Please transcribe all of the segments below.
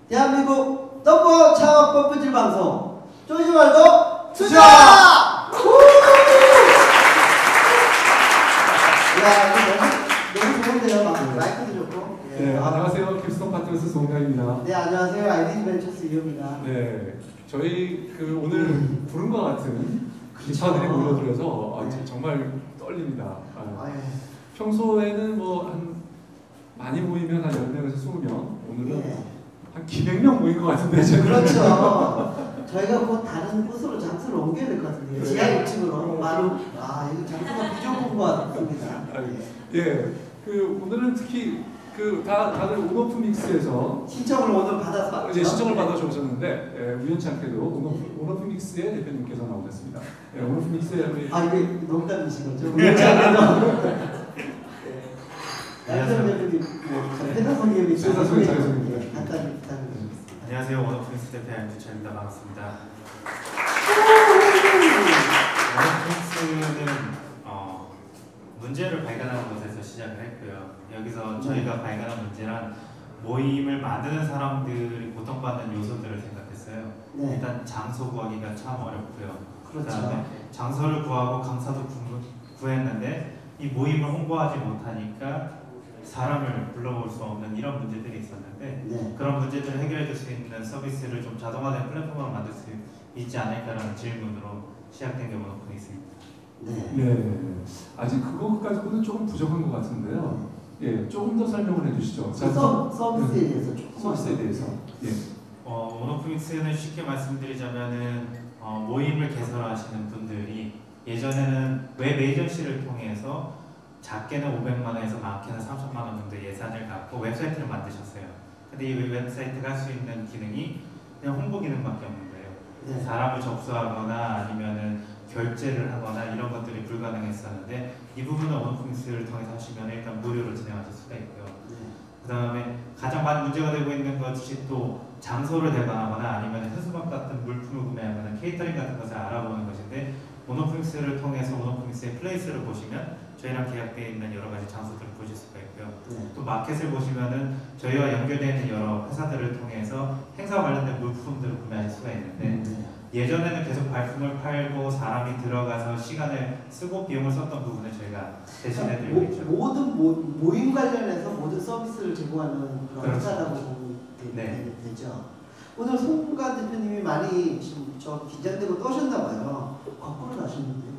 대한민국 넘버 창업 펌프질 방송 쪼지 말고 투자! 너무 좋은데요. 마이크도 좋고. 네, 안녕하세요. 캡스톤 파트너스 송강입니다. 네, 안녕하세요. 아이디지 벤처스 이호입니다. 네, 저희 오늘 부름과 같은 기사들이 몰려들어서 정말 떨립니다. 평소에는 많이 모이면 한 10명에서 20명, 오늘은 한 기백명 모인 것 같은데. 그렇죠. 저희가 곧 다른 곳으로 장소를 옮겨야 될 것 같은데요. 지하 1층으로. 바로 이거 장소가 비좁은 것 같습니다. 예, 오늘은 특히 다들 온오프 믹스에서 신청을 오늘 받아서 이제 신청을 받아서 오셨는데 우연치 않게도 온오프 믹스의 대표님께서 나오셨습니다. 온오프 믹스의 이게 농담이신 거죠? 우연치 않게도. 회사 선생님이 간단히 부탁드립니다. 안녕하세요. 온오프 믹스 대표 양주철입니다. 반갑습니다. 온오프 믹스는 문제를 발견하는 곳에서 시작을 했고요. 여기서 저희가 발견한 문제란 모임을 만드는 사람들이 고통받는 요소들을 생각했어요. 일단 장소 구하기가 참 어렵고요. 그다음에 장소를 구하고 강사도 구했는데 이 모임을 홍보하지 못하니까 사람을 불러올 수 없는 이런 문제들이 있었는데 그런 문제들을 해결해 줄 수 있는 서비스를 좀 자동화된 플랫폼으로 만들 수 있지 않을까라는 질문으로 시작된 게 온오프 믹스입니다. 네, 아직 그거까지는 조금 부족한 것 같은데요. 예, 조금 더 설명을 해주시죠. 서비스에 대해서 서비스에 대해서. 예. 온오프 믹스는 쉽게 말씀드리자면은 모임을 개설하시는 분들이 예전에는 웹 에이전시를 통해서 작게는 500만 원에서 많게는 3천만 원 정도 예산을 갖고 웹사이트를 만드셨어요. 근데 이 웹사이트가 할 수 있는 기능이 그냥 홍보 기능밖에 없는 거예요. 사람을 접수하거나 아니면은 결제를 하거나 이런 것들이 불가능했었는데 이 부분은 온오프 믹스를 통해서 하시면 일단 무료로 진행하실 수가 있고요. 그 다음에 가장 많은 문제가 되고 있는 것이 또 장소를 대관하거나 아니면 현수막 같은 물품을 구매하거나 케이터링 같은 것을 알아보는 것인데 온오프 믹스를 통해서 온오프 믹스의 플레이스를 보시면 저희랑 계약되어 있는 여러 가지 장소들을 보실 수가 있고요. 또 마켓을 보시면은 저희와 연결되어 있는 여러 회사들을 통해서 행사와 관련된 물품들을 구매하실 수가 있는데 예전에는 계속 발품을 팔고 사람이 들어가서 시간을 쓰고 비용을 썼던 부분을 저희가 대신해드리고 있죠. 모든 모임 관련해서 모든 서비스를 제공하는 그런 회사라고 보면 되죠. 오늘 송가 대표님이 많이 지금 긴장되고 떠셨나 봐요. 거꾸로 나셨는데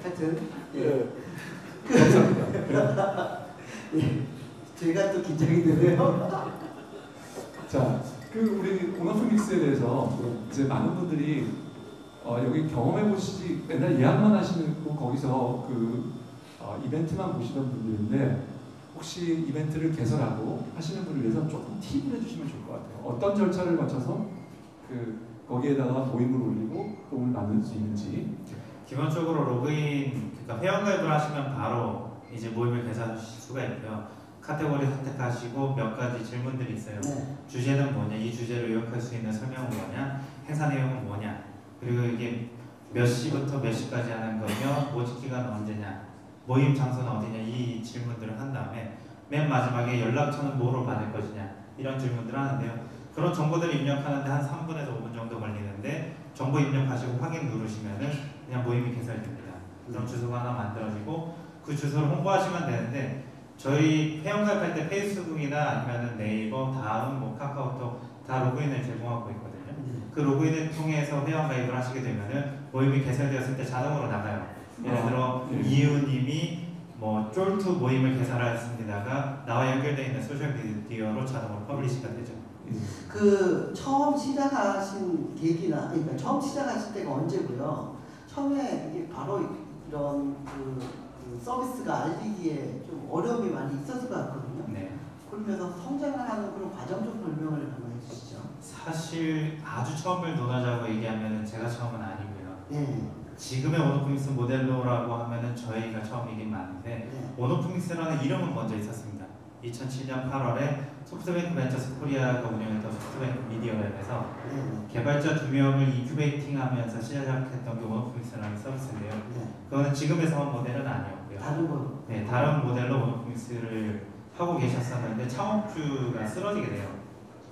하여튼 감사합니다. 제가 또 긴장이 되네요. 자, 우리 온오프 믹스에 대해서 이제 많은 분들이 여기 경험해 보시지 맨날 예약만 하시는 거기서 이벤트만 보시던 분들인데 혹시 이벤트를 개설하고 하시는 분을 위해서 조금 팁을 해주시면 좋을 것 같아요. 어떤 절차를 거쳐서 거기에다가 모임을 올리고 모임을 만들 수 있는지. 기본적으로 로그인, 그러니까 회원가입을 하시면 바로 이제 모임을 개설하실 수가 있고요. 카테고리 선택하시고 몇 가지 질문들이 있어요. 주제는 뭐냐, 이 주제를 요약할 수 있는 설명은 뭐냐, 행사 내용은 뭐냐, 그리고 이게 몇 시부터 몇 시까지 하는 거며 모집 기간은 언제냐, 모임 장소는 어디냐, 이 질문들을 한 다음에 맨 마지막에 연락처는 뭐로 받을 것이냐, 이런 질문들을 하는데요. 그런 정보들을 입력하는데 한 3분에서 5분 정도 걸리는데 정보 입력하시고 확인 누르시면은 그냥 모임이 개설됩니다. 그럼 주소가 하나 만들어지고 그 주소를 홍보하시면 되는데 저희 회원가입할 때 페이스북이나 아니면 네이버, 다음, 카카오톡 다 로그인을 제공하고 있거든요. 그 로그인을 통해서 회원가입을 하시게 되면은 모임이 개설되었을 때 자동으로 나가요. 예를 들어 이유님이 쫄투 모임을 개설하였습니다가 나와 연결되어 있는 소셜미디어로 자동으로 퍼블리시가 되죠. 처음 시작하신 계기나, 그러니까 처음 시작하실 때가 언제고요? 처음에 이게 바로 이런 서비스가 알리기에 좀 어려움이 많이 있었을 것 같거든요. 그러면서 성장을 하는 그런 과정 좀 설명을 한번 해주시죠. 사실 아주 처음을 논하자고 얘기하면 제가 처음은 아니고요. 지금의 온오프 믹스 모델로라고 하면은 저희가 처음이긴 많은데 온오프 믹스라는 이름은 먼저 있었습니다. 2007년 8월에 소프트뱅크 벤처스 코리아가 운영했던 소프트뱅크 미디어랩에서 개발자 2명을 인큐베이팅하면서 시작했던 게 온오프 믹스라는 서비스인데요. 그거는 지금의 사업 모델은 아니었고요. 다른 거? 네, 다른 모델로 온오프 믹스를 하고 계셨었는데 창업주가 쓰러지게 돼요.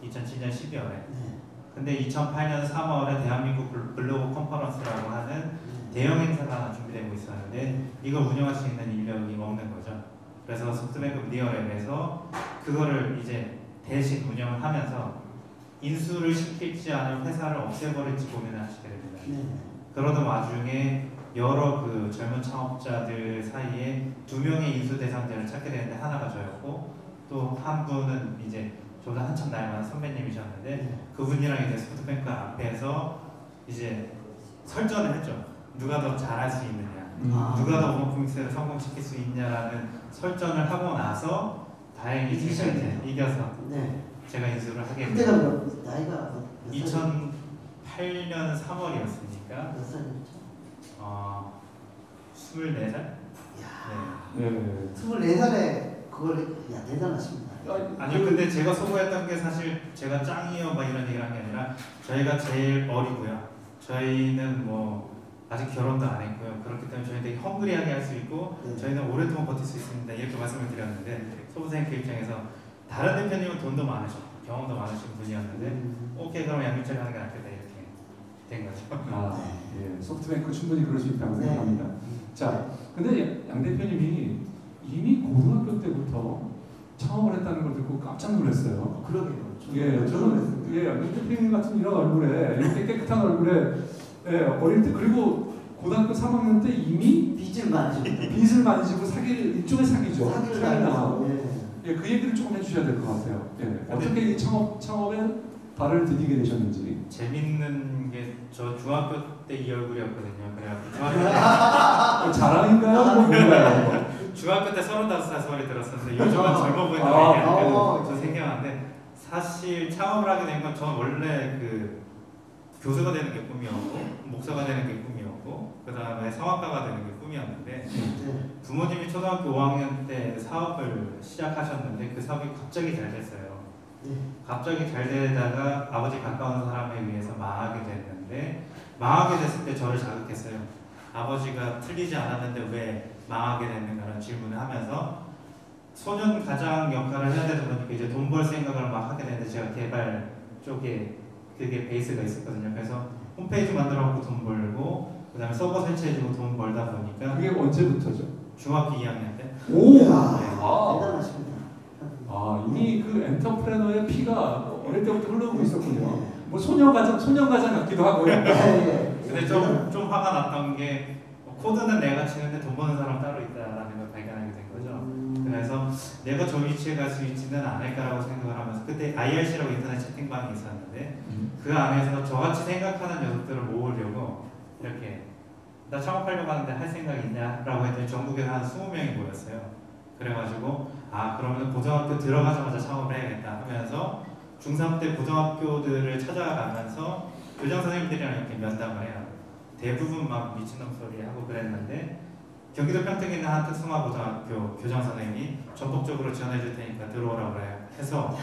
2007년 12월에. 네. 근데 2008년 3월에 대한민국 글로벌 컨퍼런스라고 하는 대형 행사가 하나 준비되고 있었는데 이걸 운영할 수 있는 인력이 없는 거죠. 그래서 소프트뱅크 미디어랩에서 그거를 이제 대신 운영을 하면서 인수를 시킬지 아니면 회사를 없애버릴지 고민을 하시게 됩니다. 네. 그러던 와중에 여러 그 젊은 창업자들 사이에 2명의 인수 대상자를 찾게 되는데 하나가 저였고 또 한 분은 이제 저보다 한참 나이 많은 선배님이셨는데 네. 그분이랑 이제 소프트뱅크 앞에서 이제 설전을 했죠. 누가 더 잘할 수 있느냐, 누가 더 오픈믹스를 성공시킬 수 있냐라는 설전을 하고 나서 다행히 제가 이제 이겨서 네. 제가 인수를 하게 그때가 됐어요. 나이가 몇 2008년 3월이었으니까 몇 살이었죠? 24살? 야, 네. 24살에 그걸 야 대단하십니다. 아니요, 근데 제가 소구했던 게 사실 제가 짱이요 막 이런 얘기를 한 게 아니라 저희가 제일 어리고요. 저희는 뭐 아직 결혼도 안 했고요. 그렇기 때문에 저희는 되게 헝그리하게 할 수 있고 네. 저희는 오랫동안 버틸 수 있습니다. 이렇게 말씀을 드렸는데 소부생크 입장에서 다른 대표님은 돈도 많으셨고 경험도 많으신 분이었는데 오케이 그럼 양육자리 하는 게 낫겠다 이렇게 된 거죠. 아, 예, 소프트뱅크 충분히 그럴 수 있다고 네. 생각합니다. 자, 근데 양 대표님이 이미 고등학교 때부터 창업을 했다는 걸 듣고 깜짝 놀랐어요. 그러게요. 예, 저는 양 대표님 같은 이런 얼굴에 이렇게 깨끗한 얼굴에 예, 어릴 때 그리고 고등학교 3학년 때 이미 빚을 만지고 빚을 만지고 일종의 사기죠. 사기를 사기나. 당해서 예, 그 얘기를 조금 해주셔야 될 것 같아요. 예, 어떻게 이 창업에 발을 디디게 되셨는지. 재밌는 게 저 중학교 때 이 얼굴이었거든요. 그래갖고 중학교 자랑인가요? 뭐 뭔가요? 때 중학교 때 35살 소리 들었었는데 요즘은 젊어 보이는 아, 얘기하니까 저 생각하는데 사실 창업을 하게 된 건 저는 원래 그 교수가 되는 게 꿈이었고 목사가 되는 게 꿈이었고 그 다음에 성악가가 되는 게 꿈이었는데 네. 부모님이 초등학교 5학년 때 사업을 시작하셨는데 그 사업이 갑자기 잘 됐어요. 네. 갑자기 잘 되다가 아버지 가까운 사람에 의해서 망하게 됐는데 망하게 됐을 때 저를 자극했어요. 아버지가 틀리지 않았는데 왜 망하게 됐는가라는 질문을 하면서 소년 가장 역할을 해야 되다 보니까 이제 돈 벌 생각을 막 하게 되는데 제가 개발 쪽에 그게 베이스가 있었거든요. 그래서 홈페이지 만들어갖고 돈 벌고 그 다음에 서버 설치해주고 돈 벌다 보니까 그게 언제부터죠? 중학교 2학년 때 오! 아, 대단하십니다. 아, 이미 그 엔터프레너의 피가 어릴 때부터 흐르고 있었군요. 뭐 소년가장 같기도 하고요. 근데 좀 화가 났던 게 코드는 내가 치는데 돈 버는 사람 따로 있다라는 걸 발견하게 된 거죠. 그래서 내가 저 위치에 갈 수 있지는 않을까라고 생각을 하면서 그때 IRC라고 인터넷 채팅방이 있었는데 그 안에서 저같이 생각하는 녀석들을 모으려고 이렇게 나 창업하려고 하는데 할 생각 있냐라고 했더니 전국에서 한 20명이 모였어요. 그래가지고 아 그러면 고등학교 들어가자마자 창업을 해야겠다 하면서 중3 때 고등학교들을 찾아가면서 교장 선생님들이랑 이렇게 면담을 해요. 대부분 막 미친놈 소리 하고 그랬는데 경기도 평택에 있는 한 특성화 고등학교 교장 선생님이 전폭적으로 지원해 줄 테니까 들어오라고 해서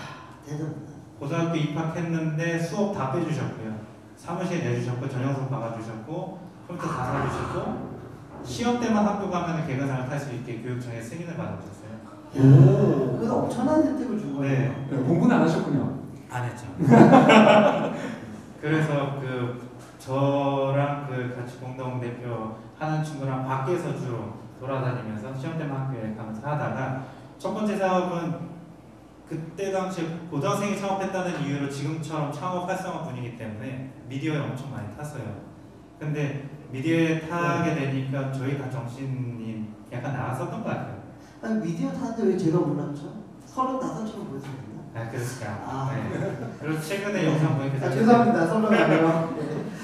고등학교 입학했는데 수업 다 빼주셨고요. 사무실 내주셨고 전형석 박아주셨고 컴퓨터 다 사주시고 시험 때만 학교 가면 개근상을 탈 수 있게 교육청에 승인을 받아주셨어요. 그래서 엄청난 혜택을 준 거예요. 네. 네, 공부는 안 하셨군요. 안 했죠. 그래서 그 저랑 그 같이 공동 대표 하는 친구랑 밖에서 주로 돌아다니면서 시험 때만 학교에 가면서 하다가 첫 번째 사업은 그때 당시에 고등학생이 창업했다는 이유로 지금처럼 창업 활성화 분위기 때문에 미디어에 엄청 많이 탔어요. 근데 미디어에 타게 되니까 저희 다 정신이 약간 나갔었던 것 같아요. 아니 미디어 타는데 왜 제가 몰랐죠? 35처럼 보였습니다. 아 그렇습니까? 아. 네. 그리고 최근에 영상 보니까 죄송합니다. 설명하고요.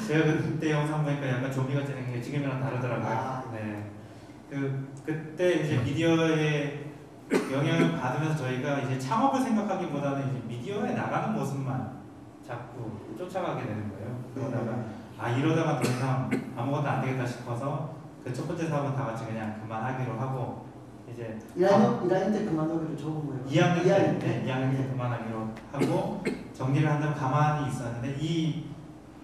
제가 그때 영상 보니까 약간 좀비가 되는 게 지금이랑 다르더라고요. 아. 네. 그때 이제 미디어에 영향을 받으면서 저희가 이제 창업을 생각하기보다는 이제 미디어에 나가는 모습만 자꾸 쫓아가게 되는 거예요. 그러다가 아 이러다가 더 이상 아무것도 안 되겠다 싶어서 그 첫 번째 사업은 다 같이 그냥 그만하기로 하고 이제 1학년 때 그만하기로 적은 거예요. 2학년 때 그만하기로 하고 정리를 한다면 가만히 있었는데 이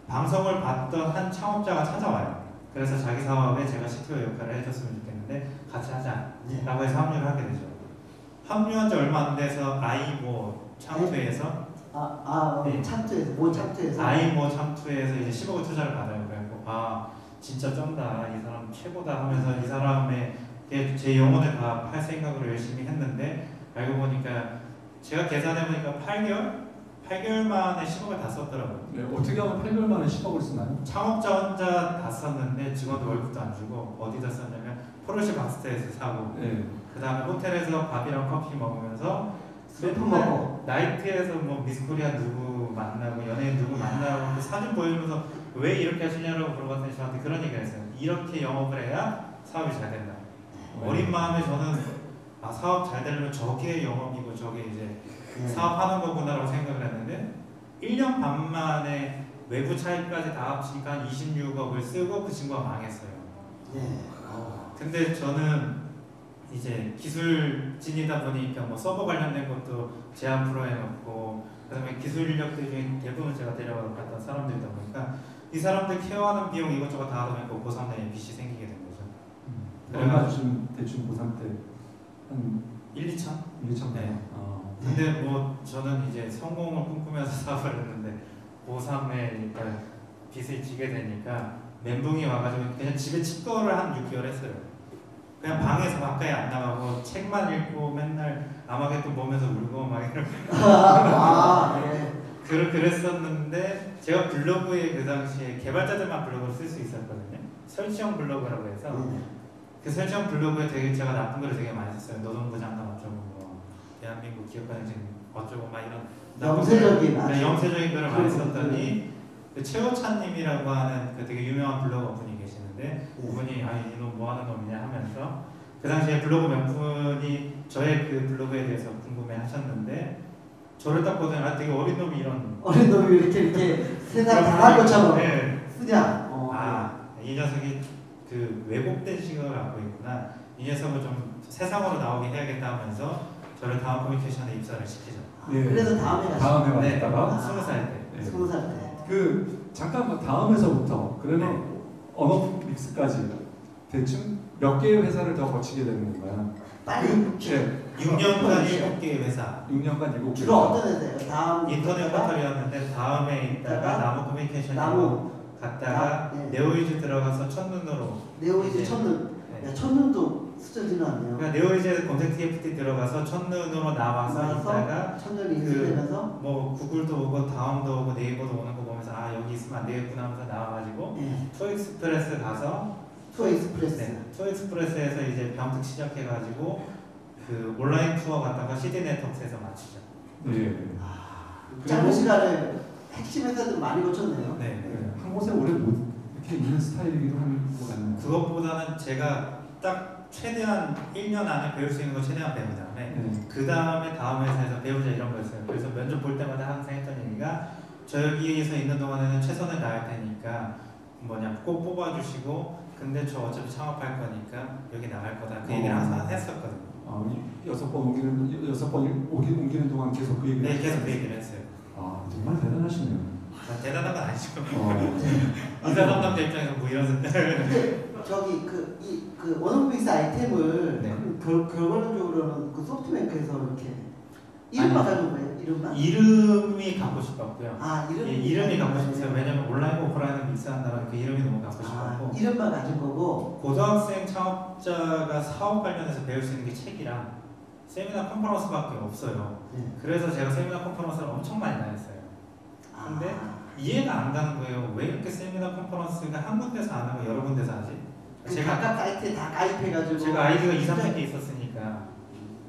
방송을 봤던 한 창업자가 찾아와요. 그래서 자기 사업에 제가 CTO 역할을 해줬으면 좋겠는데 같이 하자라고 해서 합류를 하게 되죠. 합류한 지 얼마 안 돼서 아이모 참투에서 네. 참투에서 모 참투에서 아이모 참투에서 이제 10억을 투자를 받아요. 그래갖고 아 진짜 쩐다 이 사람 최고다 하면서 이 사람의 제 영혼을 다 팔 생각으로 열심히 했는데 알고 보니까 제가 계산해보니까 8개월 만에 10억을 다 썼더라고요. 네, 어떻게 하면 8개월 만에 10억을 쓰나요? 창업자 혼자 다 썼는데 직원도 월급도 안 주고 어디다 썼냐면 포르쉐 박스테에서 사고 네. 그 다음에 호텔에서 밥이랑 커피 먹으면서 술품 맨날 먹고 나이트에서 뭐 미스코리아 누구 만나고 연예인 누구 만나고 그 사진 보여주면서 왜 이렇게 하시냐고 물어봤더니 저한테 그런 얘기를 했어요. 이렇게 영업을 해야 사업이 잘 된다. 어린 마음에 저는 아 사업 잘 되려면 저게 영업이고 저게 이제 사업하는 거구나라고 생각을 했는데 1년 반 만에 외부 차입까지 다 합치니까 한 26억을 쓰고 그 친구가 망했어요. 네. 근데 저는 이제 기술진이다 보니까 뭐 서버 관련된 것도 제 앞으로 해놓고 그다음에 기술 인력들 중에 대부분 제가 데려갔던 사람들이다 보니까 이 사람들 케어하는 비용 이것저것 다 하다 보니까 고3 내에 빚이 생기게 된 거죠. 얼마 주시면 대충 고3 때 한 1, 2천? 1,2천? 네. 근데 뭐 저는 이제 성공을 꿈꾸면서 사업을 했는데 고3에 일단 빚을 지게 되니까 멘붕이 와가지고 그냥 집에 칩거를 한 6개월 했어요. 그냥 방에서 가까이 안 나가고 책만 읽고 맨날 아마겟돈 보면서 울고 막 이렇게 그랬었는데 제가 블로그에 그 당시에 개발자들만 블로그를 쓸 수 있었거든요. 설치형 블로그라고 해서 그 설치형 블로그에 되게 제가 나쁜 글을 되게 많이 썼어요. 노동부 장관 어쩌고 뭐 대한민국 기업가는 지금 어쩌고 막 이런 영세적인 글을 많이 썼더니 그 최호찬님이라고 하는 그 되게 유명한 블로거 분이 계시는데 그분이 아니 이놈 뭐 하는 놈이냐 하면서 그 당시에 블로그 몇 분이 저의 그 블로그에 대해서 궁금해 하셨는데 저를 딱 보더니 아 되게 어린 놈이 이렇게 세상 당할 것처럼 네. 쓰냐 이 녀석이 그 왜곡된 시각을 갖고 있구나 이 녀석을 좀 세상으로 나오게 해야겠다 하면서 저를 다음 커뮤니케이션에 입사를 시키죠. 그래서 다음에 왔다가 20살 때 20살 때 그 잠깐 다음에서부터 그러면 언어 믹스까지 대충 몇 개의 회사를 더 거치게 되는 건가요? 빨리 6년간 7개의 회사 6년간 7개 주로 어떤 회사예요? 다음 인터넷 포털이었는데 다음에 있다가 나무 커뮤니케이션으로 갔다가 네오이즈 들어가서 첫눈으로 네오이즈 첫눈 첫눈도 수준 지났네요. 그러니까 네오이즈 검색 TFT 들어가서 첫눈으로 나와서 있다가 첫눈이 인수되면서 뭐 구글도 오고 다음도 오고 네이버도 오는 거 보면서 아 여기 있으면 안 되겠구나 하면서 나와가지고 투익스프레스 가서 투익스프레스에서 이제 병특 시작해가지고 그 온라인 투어 갔다가 CD 네트워크에서 마치죠. 짧은 시간에 핵심 회사들 많이 거쳤네요. 한 곳에 오래 못 이렇게 있는 스타일이기도 한 것 같네요. 그것보다는 제가 딱 최대한 1년 안에 배울 수 있는 거 최대한 배운 다음에 그 다음에 다음 회사에서 배우자 이런 거였어요. 그래서 면접 볼 때마다 항상 했던 얘기가 저 여기에서 있는 동안에는 최선을 다할 테니까 꼭 뽑아주시고 근데 저 어차피 창업할 거니까 여기 나갈 거다 그 얘기를 항상 했었거든요. 6번 옮기는 동안 계속 그 얘기를 계속 그 얘기를 했어요. 정말 대단하시네요. 대단한 건 아니죠. 이사 담당자 입장에서 뭐 이런 저기 그 원어민스 아이템을 결과론적으로는 그 소프트뱅크에서 이렇게 이름만 가지고 거예요? 이름이 갖고 싶었고요. 이름이 갖고 싶었어요. 왜냐면 온라인 오프라인을 믹스한다는 그 이름이 너무 갖고 싶었고 이름만 가진 거고 고등학생 창업자가 사업 관련해서 배울 수 있는 게 책이랑 세미나 컨퍼런스밖에 없어요. 그래서 제가 세미나 컨퍼런스를 엄청 많이 다녔어요. 근데 이해가 안 가는 거예요. 왜 이렇게 세미나 컨퍼런스가 한 군데서 안 하고 여러 군데서 하지? 각각 사이트에 다 가입해가지고 제가 아이디가 2, 3개 있었으니까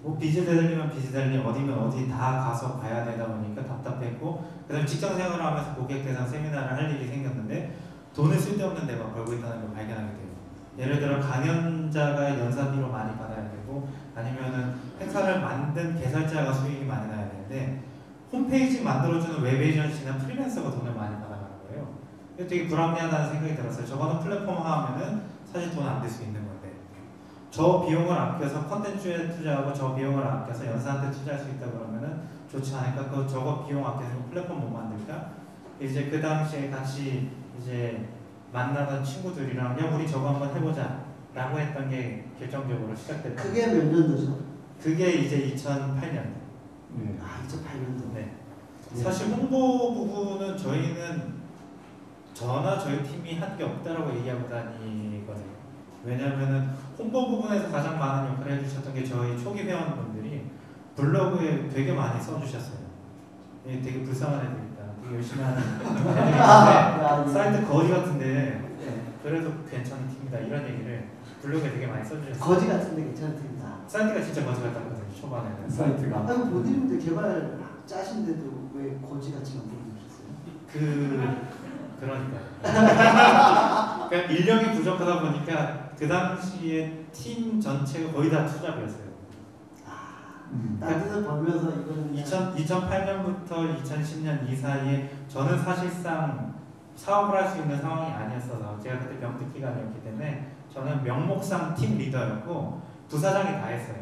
뭐 비즈 대들리면 비즈 대들리 어디면 어디 다 가서 봐야 되다 보니까 답답했고 그 다음에 직장 생활을 하면서 고객 대상 세미나를 할 일이 생겼는데 돈을 쓸데없는 데만 벌고 있다는 걸 발견하게 돼요. 예를 들어 강연자가 연사비로 많이 받아야 되고 아니면은 행사를 만든 개설자가 수익이 많이 나야 되는데 홈페이지 만들어주는 웹 에이전시나 프리랜서가 돈을 많이 받아가는 거예요. 되게 불합리하다는 생각이 들었어요. 저거는 플랫폼화하면은 사실 돈 안 될 수 있는 건데 저 비용을 아껴서 컨텐츠에 투자하고 저 비용을 아껴서 연사한테 투자할 수 있다 그러면은 좋지 않을까? 저거 비용 아껴서 플랫폼 못 만들까? 이제 그 당시에 같이 이제 만나던 친구들이랑 야 우리 저거 한번 해보자 라고 했던 게 결정적으로 시작됐다. 그게 몇 년도죠? 그게 이제 2008년. 네. 아 2008년도. 네. 사실 홍보 부분은 저희는 저나 저희 팀이 한 게 없다라고 얘기하고 다니거든요. 왜냐하면은 홍보 부분에서 가장 많은 역할을 해주셨던 게 저희 초기 회원분들이 블로그에 되게 많이 써주셨어요. 되게 불쌍한 애들이다. 되게 열심히 하는 애들인데 사이트 거지 같은데 그래도 괜찮은 팀이다 이런 얘기를 블로그에 되게 많이 써주셨어요. 거지 같은데 괜찮은 팀이다. 사이트가 진짜 거지 같았거든요. 초반에는. 사이트가. 아니 본인들 개발 짜신데도 왜 거지 같지만 모르셨어요? 그러니까 인력이 부족하다 보니까 그 당시에 팀 전체가 거의 다 투잡이었어요. 나한테서 벌면서 이거는 2008년부터 2010년 이 사이에 저는 사실상 사업을 할 수 있는 상황이 아니었어서 제가 그때 병특 기간이었기 때문에 저는 명목상 팀 리더였고 부사장이 다 했어요.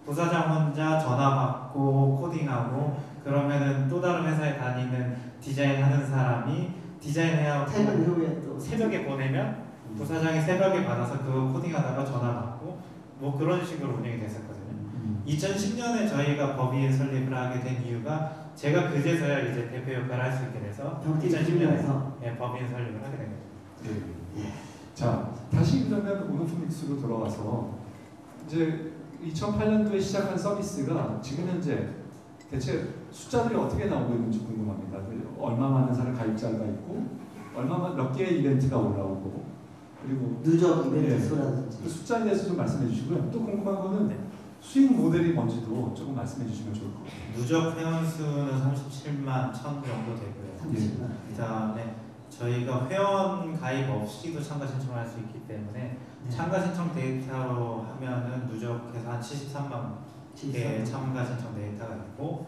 부사장 혼자 전화 받고 코딩하고 그러면은 또 다른 회사에 다니는 디자인하는 사람이 디자인해야 하고 퇴근 후에 또 새벽에 보내면 부사장이 새벽에 받아서 그거 코딩하다가 전화 받고 뭐 그런 식으로 운영이 됐었거든요. 2010년에 저희가 법인 설립을 하게 된 이유가 제가 그제서야 이제 대표 역할을 할 수 있게 돼서 2010년에서 법인 설립을 하게 된 거죠. 네. 자, 다시 그러면 오노프믹스로 돌아와서 이제 2008년도에 시작한 서비스가 지금 현재 대체 숫자들이 어떻게 나오고 있는지 궁금합니다. 얼마 많은 사람 가입자가 있고 몇 개의 이벤트가 올라오고 그리고 누적 이벤트 수라든지 그 숫자에 대해서 좀 말씀해 주시고요. 또 궁금한 거는 수익 모델이 뭔지도 조금 말씀해 주시면 좋을 것 같아요. 누적 회원 수는 37만 1천 정도 되고요. 30만. 그다음에 저희가 회원 가입 없이도 참가 신청을 할 수 있기 때문에 참가 신청 데이터로 하면은 누적해서 한 73만 개의 참가 신청 데이터가 있고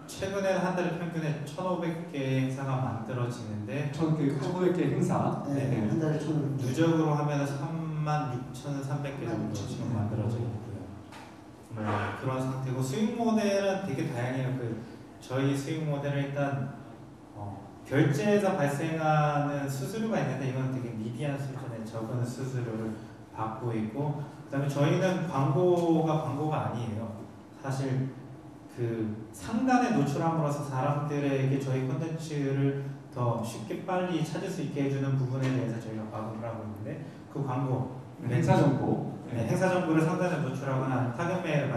최근에 한 달에 평균에 1,500개 행사가 만들어지는데 1,500개 행사 네. 한 달에 1,500개. 누적으로 하면 36,300개 정도 지금 만들어져 있고요. 그런 상태고 수익 모델은 되게 다양해요. 저희 수익 모델은 일단 결제에서 발생하는 수수료가 있는데 이건 되게 미비한 수준의 적은 수수료를 받고 있고 그다음에 저희는 광고가 아니에요. 사실 그 상단에 노출함으로써 사람들에게 저희 콘텐츠를 더 쉽게 빨리 찾을 수 있게 해주는 부분에 대해서 저희가 광고를 하고 있는데 그 광고 행사 정보 행사 정보를 상단에 노출하거나 타격 메일을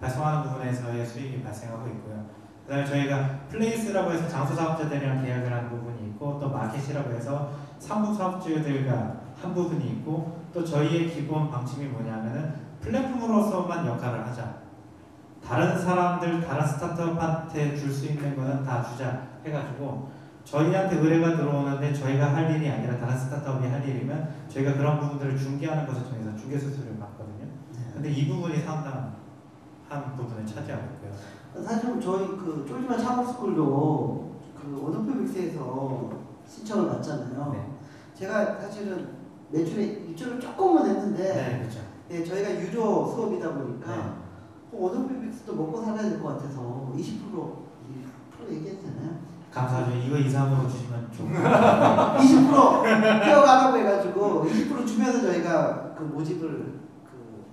발송하는 부분에서의 수익이 발생하고 있고요. 그다음에 저희가 플레이스라고 해서 장소 사업자들이랑 계약을 하는 부분이 있고 또 마켓이라고 해서 상품 사업주들과 한 부분이 있고 또 저희의 기본 방침이 뭐냐면은 플랫폼으로서만 역할을 하자. 다른 사람들, 다른 스타트업한테 줄 수 있는 거는 다 주자 해가지고 저희한테 의뢰가 들어오는데 저희가 할 일이 아니라 다른 스타트업이 할 일이면 저희가 그런 부분들을 중개하는 것을 통해서 중개 수수료를 받거든요. 근데 이 부분이 상당한 부분을 차지하고 있고요. 사실 저희 쫄지마 창업스쿨도 오노프믹스에서 신청을 받잖아요. 네. 제가 사실은 매출에 입주를 조금만 했는데 네, 그렇죠. 저희가 유료 수업이다 보니까 네. 오노프믹스도 먹고 살아야 될 것 같아서 20% 얘기했잖아요. 감사하죠. 이거 이상으로 주시면 좀 20% 뛰어가라고 해가지고 20% 주면서 저희가 그 모집을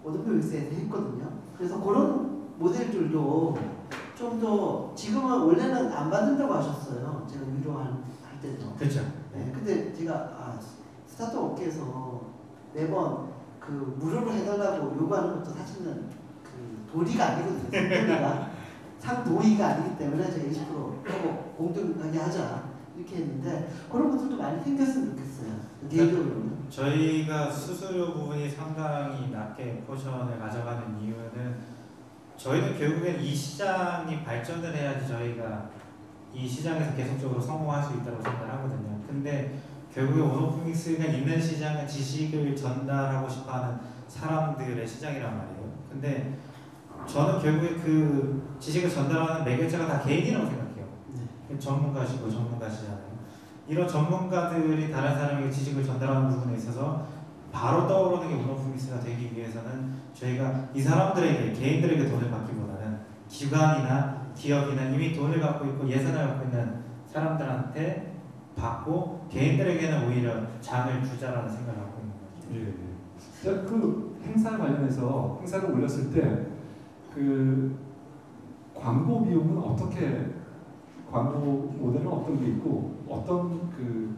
오노프믹스에서 했거든요. 그래서 그런 모델들도 좀 더 지금은 원래는 안 받는다고 하셨어요. 제가 유료 할 때도. 그렇죠. 네, 근데 제가 스타트업 업계에서 매번 무료로 해달라고 요구하는 것도 사실은 도리가 아니거든요. 상도리가 아니기 때문에 제가 20% 하고 공정하게 하자 이렇게 했는데 그런 것들도 많이 생겼으면 좋겠어요. 개인적으로는. 저희가 수수료 부분이 상당히 낮게 포션을 가져가는 이유는 저희는 결국엔 이 시장이 발전을 해야지 저희가 이 시장에서 계속적으로 성공할 수 있다고 생각을 하거든요. 근데 결국에 오노프믹스가 있는 시장은 지식을 전달하고 싶어하는 사람들의 시장이란 말이에요. 근데 저는 결국에 그 지식을 전달하는 매개체가 다 개인이라고 생각해요. 전문가시잖아요. 이런 전문가들이 다른 사람에게 지식을 전달하는 부분에 있어서 바로 떠오르는 게 오노프믹스가 되기 위해서는 저희가 이 사람들에게 개인들에게 돈을 받기보다는 기관이나 기업이나 이미 돈을 갖고 있고 예산을 갖고 있는 사람들한테 받고 개인들에게는 오히려 장을 주자라는 생각을 갖고 있는 거죠. 그 행사 관련해서 행사를 올렸을 때 그 광고 비용은 어떻게 광고 모델은 어떤 게 있고 어떤 그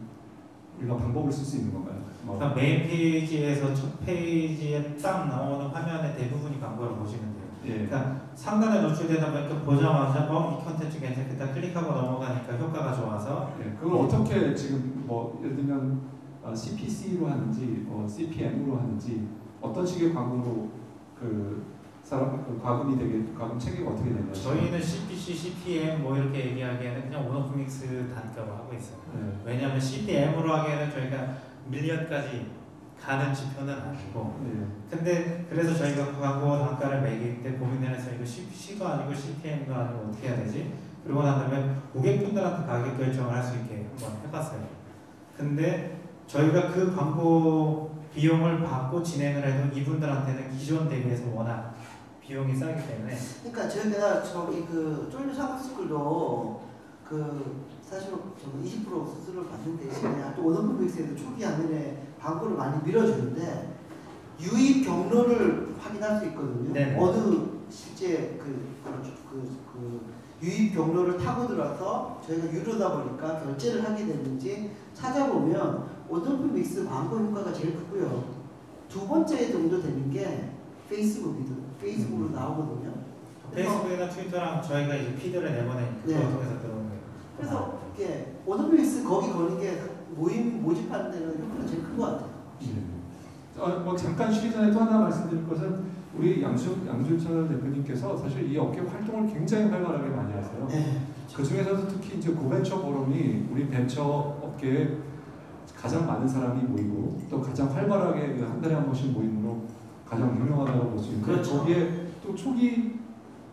우리가 방법을 쓸 수 있는 건가요? 그러니까 메인 페이지에서 첫 페이지에 딱 나오는 화면의 대부분이 광고를 보시면 돼요. 예. 그러니까 상단에 노출되다 보니까 보자마자 이 컨텐츠 괜찮겠다 클릭하고 넘어가니까 효과가 좋아서 예. 그걸 어떻게 지금 뭐 예를 들면 CPC로 하는지 CPM으로 하는지 어떤 식의 광고로 그 사람 그 과금이 되게 과금 체계가 어떻게 되나요? 저희는 CPC, CPM 뭐 이렇게 얘기하기에는 그냥 오너프믹스 단가로 하고 있어요. 네. 왜냐하면 CPM으로 하기에는 저희가 밀리언까지 가는 지표는 아니고 네. 근데 그래서 저희가 광고 단가를 매길 때 고민을 해서 이거 CPC도 아니고 CPM도 아니고 어떻게 해야 되지? 그러고 난 다음에 고객분들한테 가격 결정을 할 수 있게 한번 해봤어요. 근데 저희가 그 광고 비용을 받고 진행을 해도 이분들한테는 기존 대비해서 워낙 비용이 싸기 때문에 그러니까 저희가 저기 그 쫄류 사무스쿨도 그 사실 저는 20% 수수료를 받는 대신에 또 오너프믹스에도 초기 화면에 광고를 많이 밀어주는데 유입 경로를 확인할 수 있거든요. 네네. 어느 실제 유입 경로를 타고 들어서 저희가 유료다 보니까 결제를 하게 됐는지 찾아보면 오너프믹스 광고 효과가 제일 크고요. 두 번째 정도 되는 게 페이스북으로 나오거든요. 페이스북이나 트위터랑 저희가 이제 피드를 내보내니까 네. 그걸 통해서 들어오는 거예요. 그래서 이게 오너프믹스 거기 거는 게 모집하는 데는 효과가 제일 큰 것 같아요. 뭐 잠깐 쉬기 전에 또 하나 말씀드릴 것은 우리 양준철 대표님께서 사실 이 업계 활동을 굉장히 활발하게 많이 하세요. 네. 그 중에서도 특히 이제 고벤처 포럼이 우리 벤처 업계에 가장 많은 사람이 모이고 또 가장 활발하게 한 달에 한 번씩 모임으로 가장 유명하다고 볼 수 있는데 그렇죠. 거기에 또 초기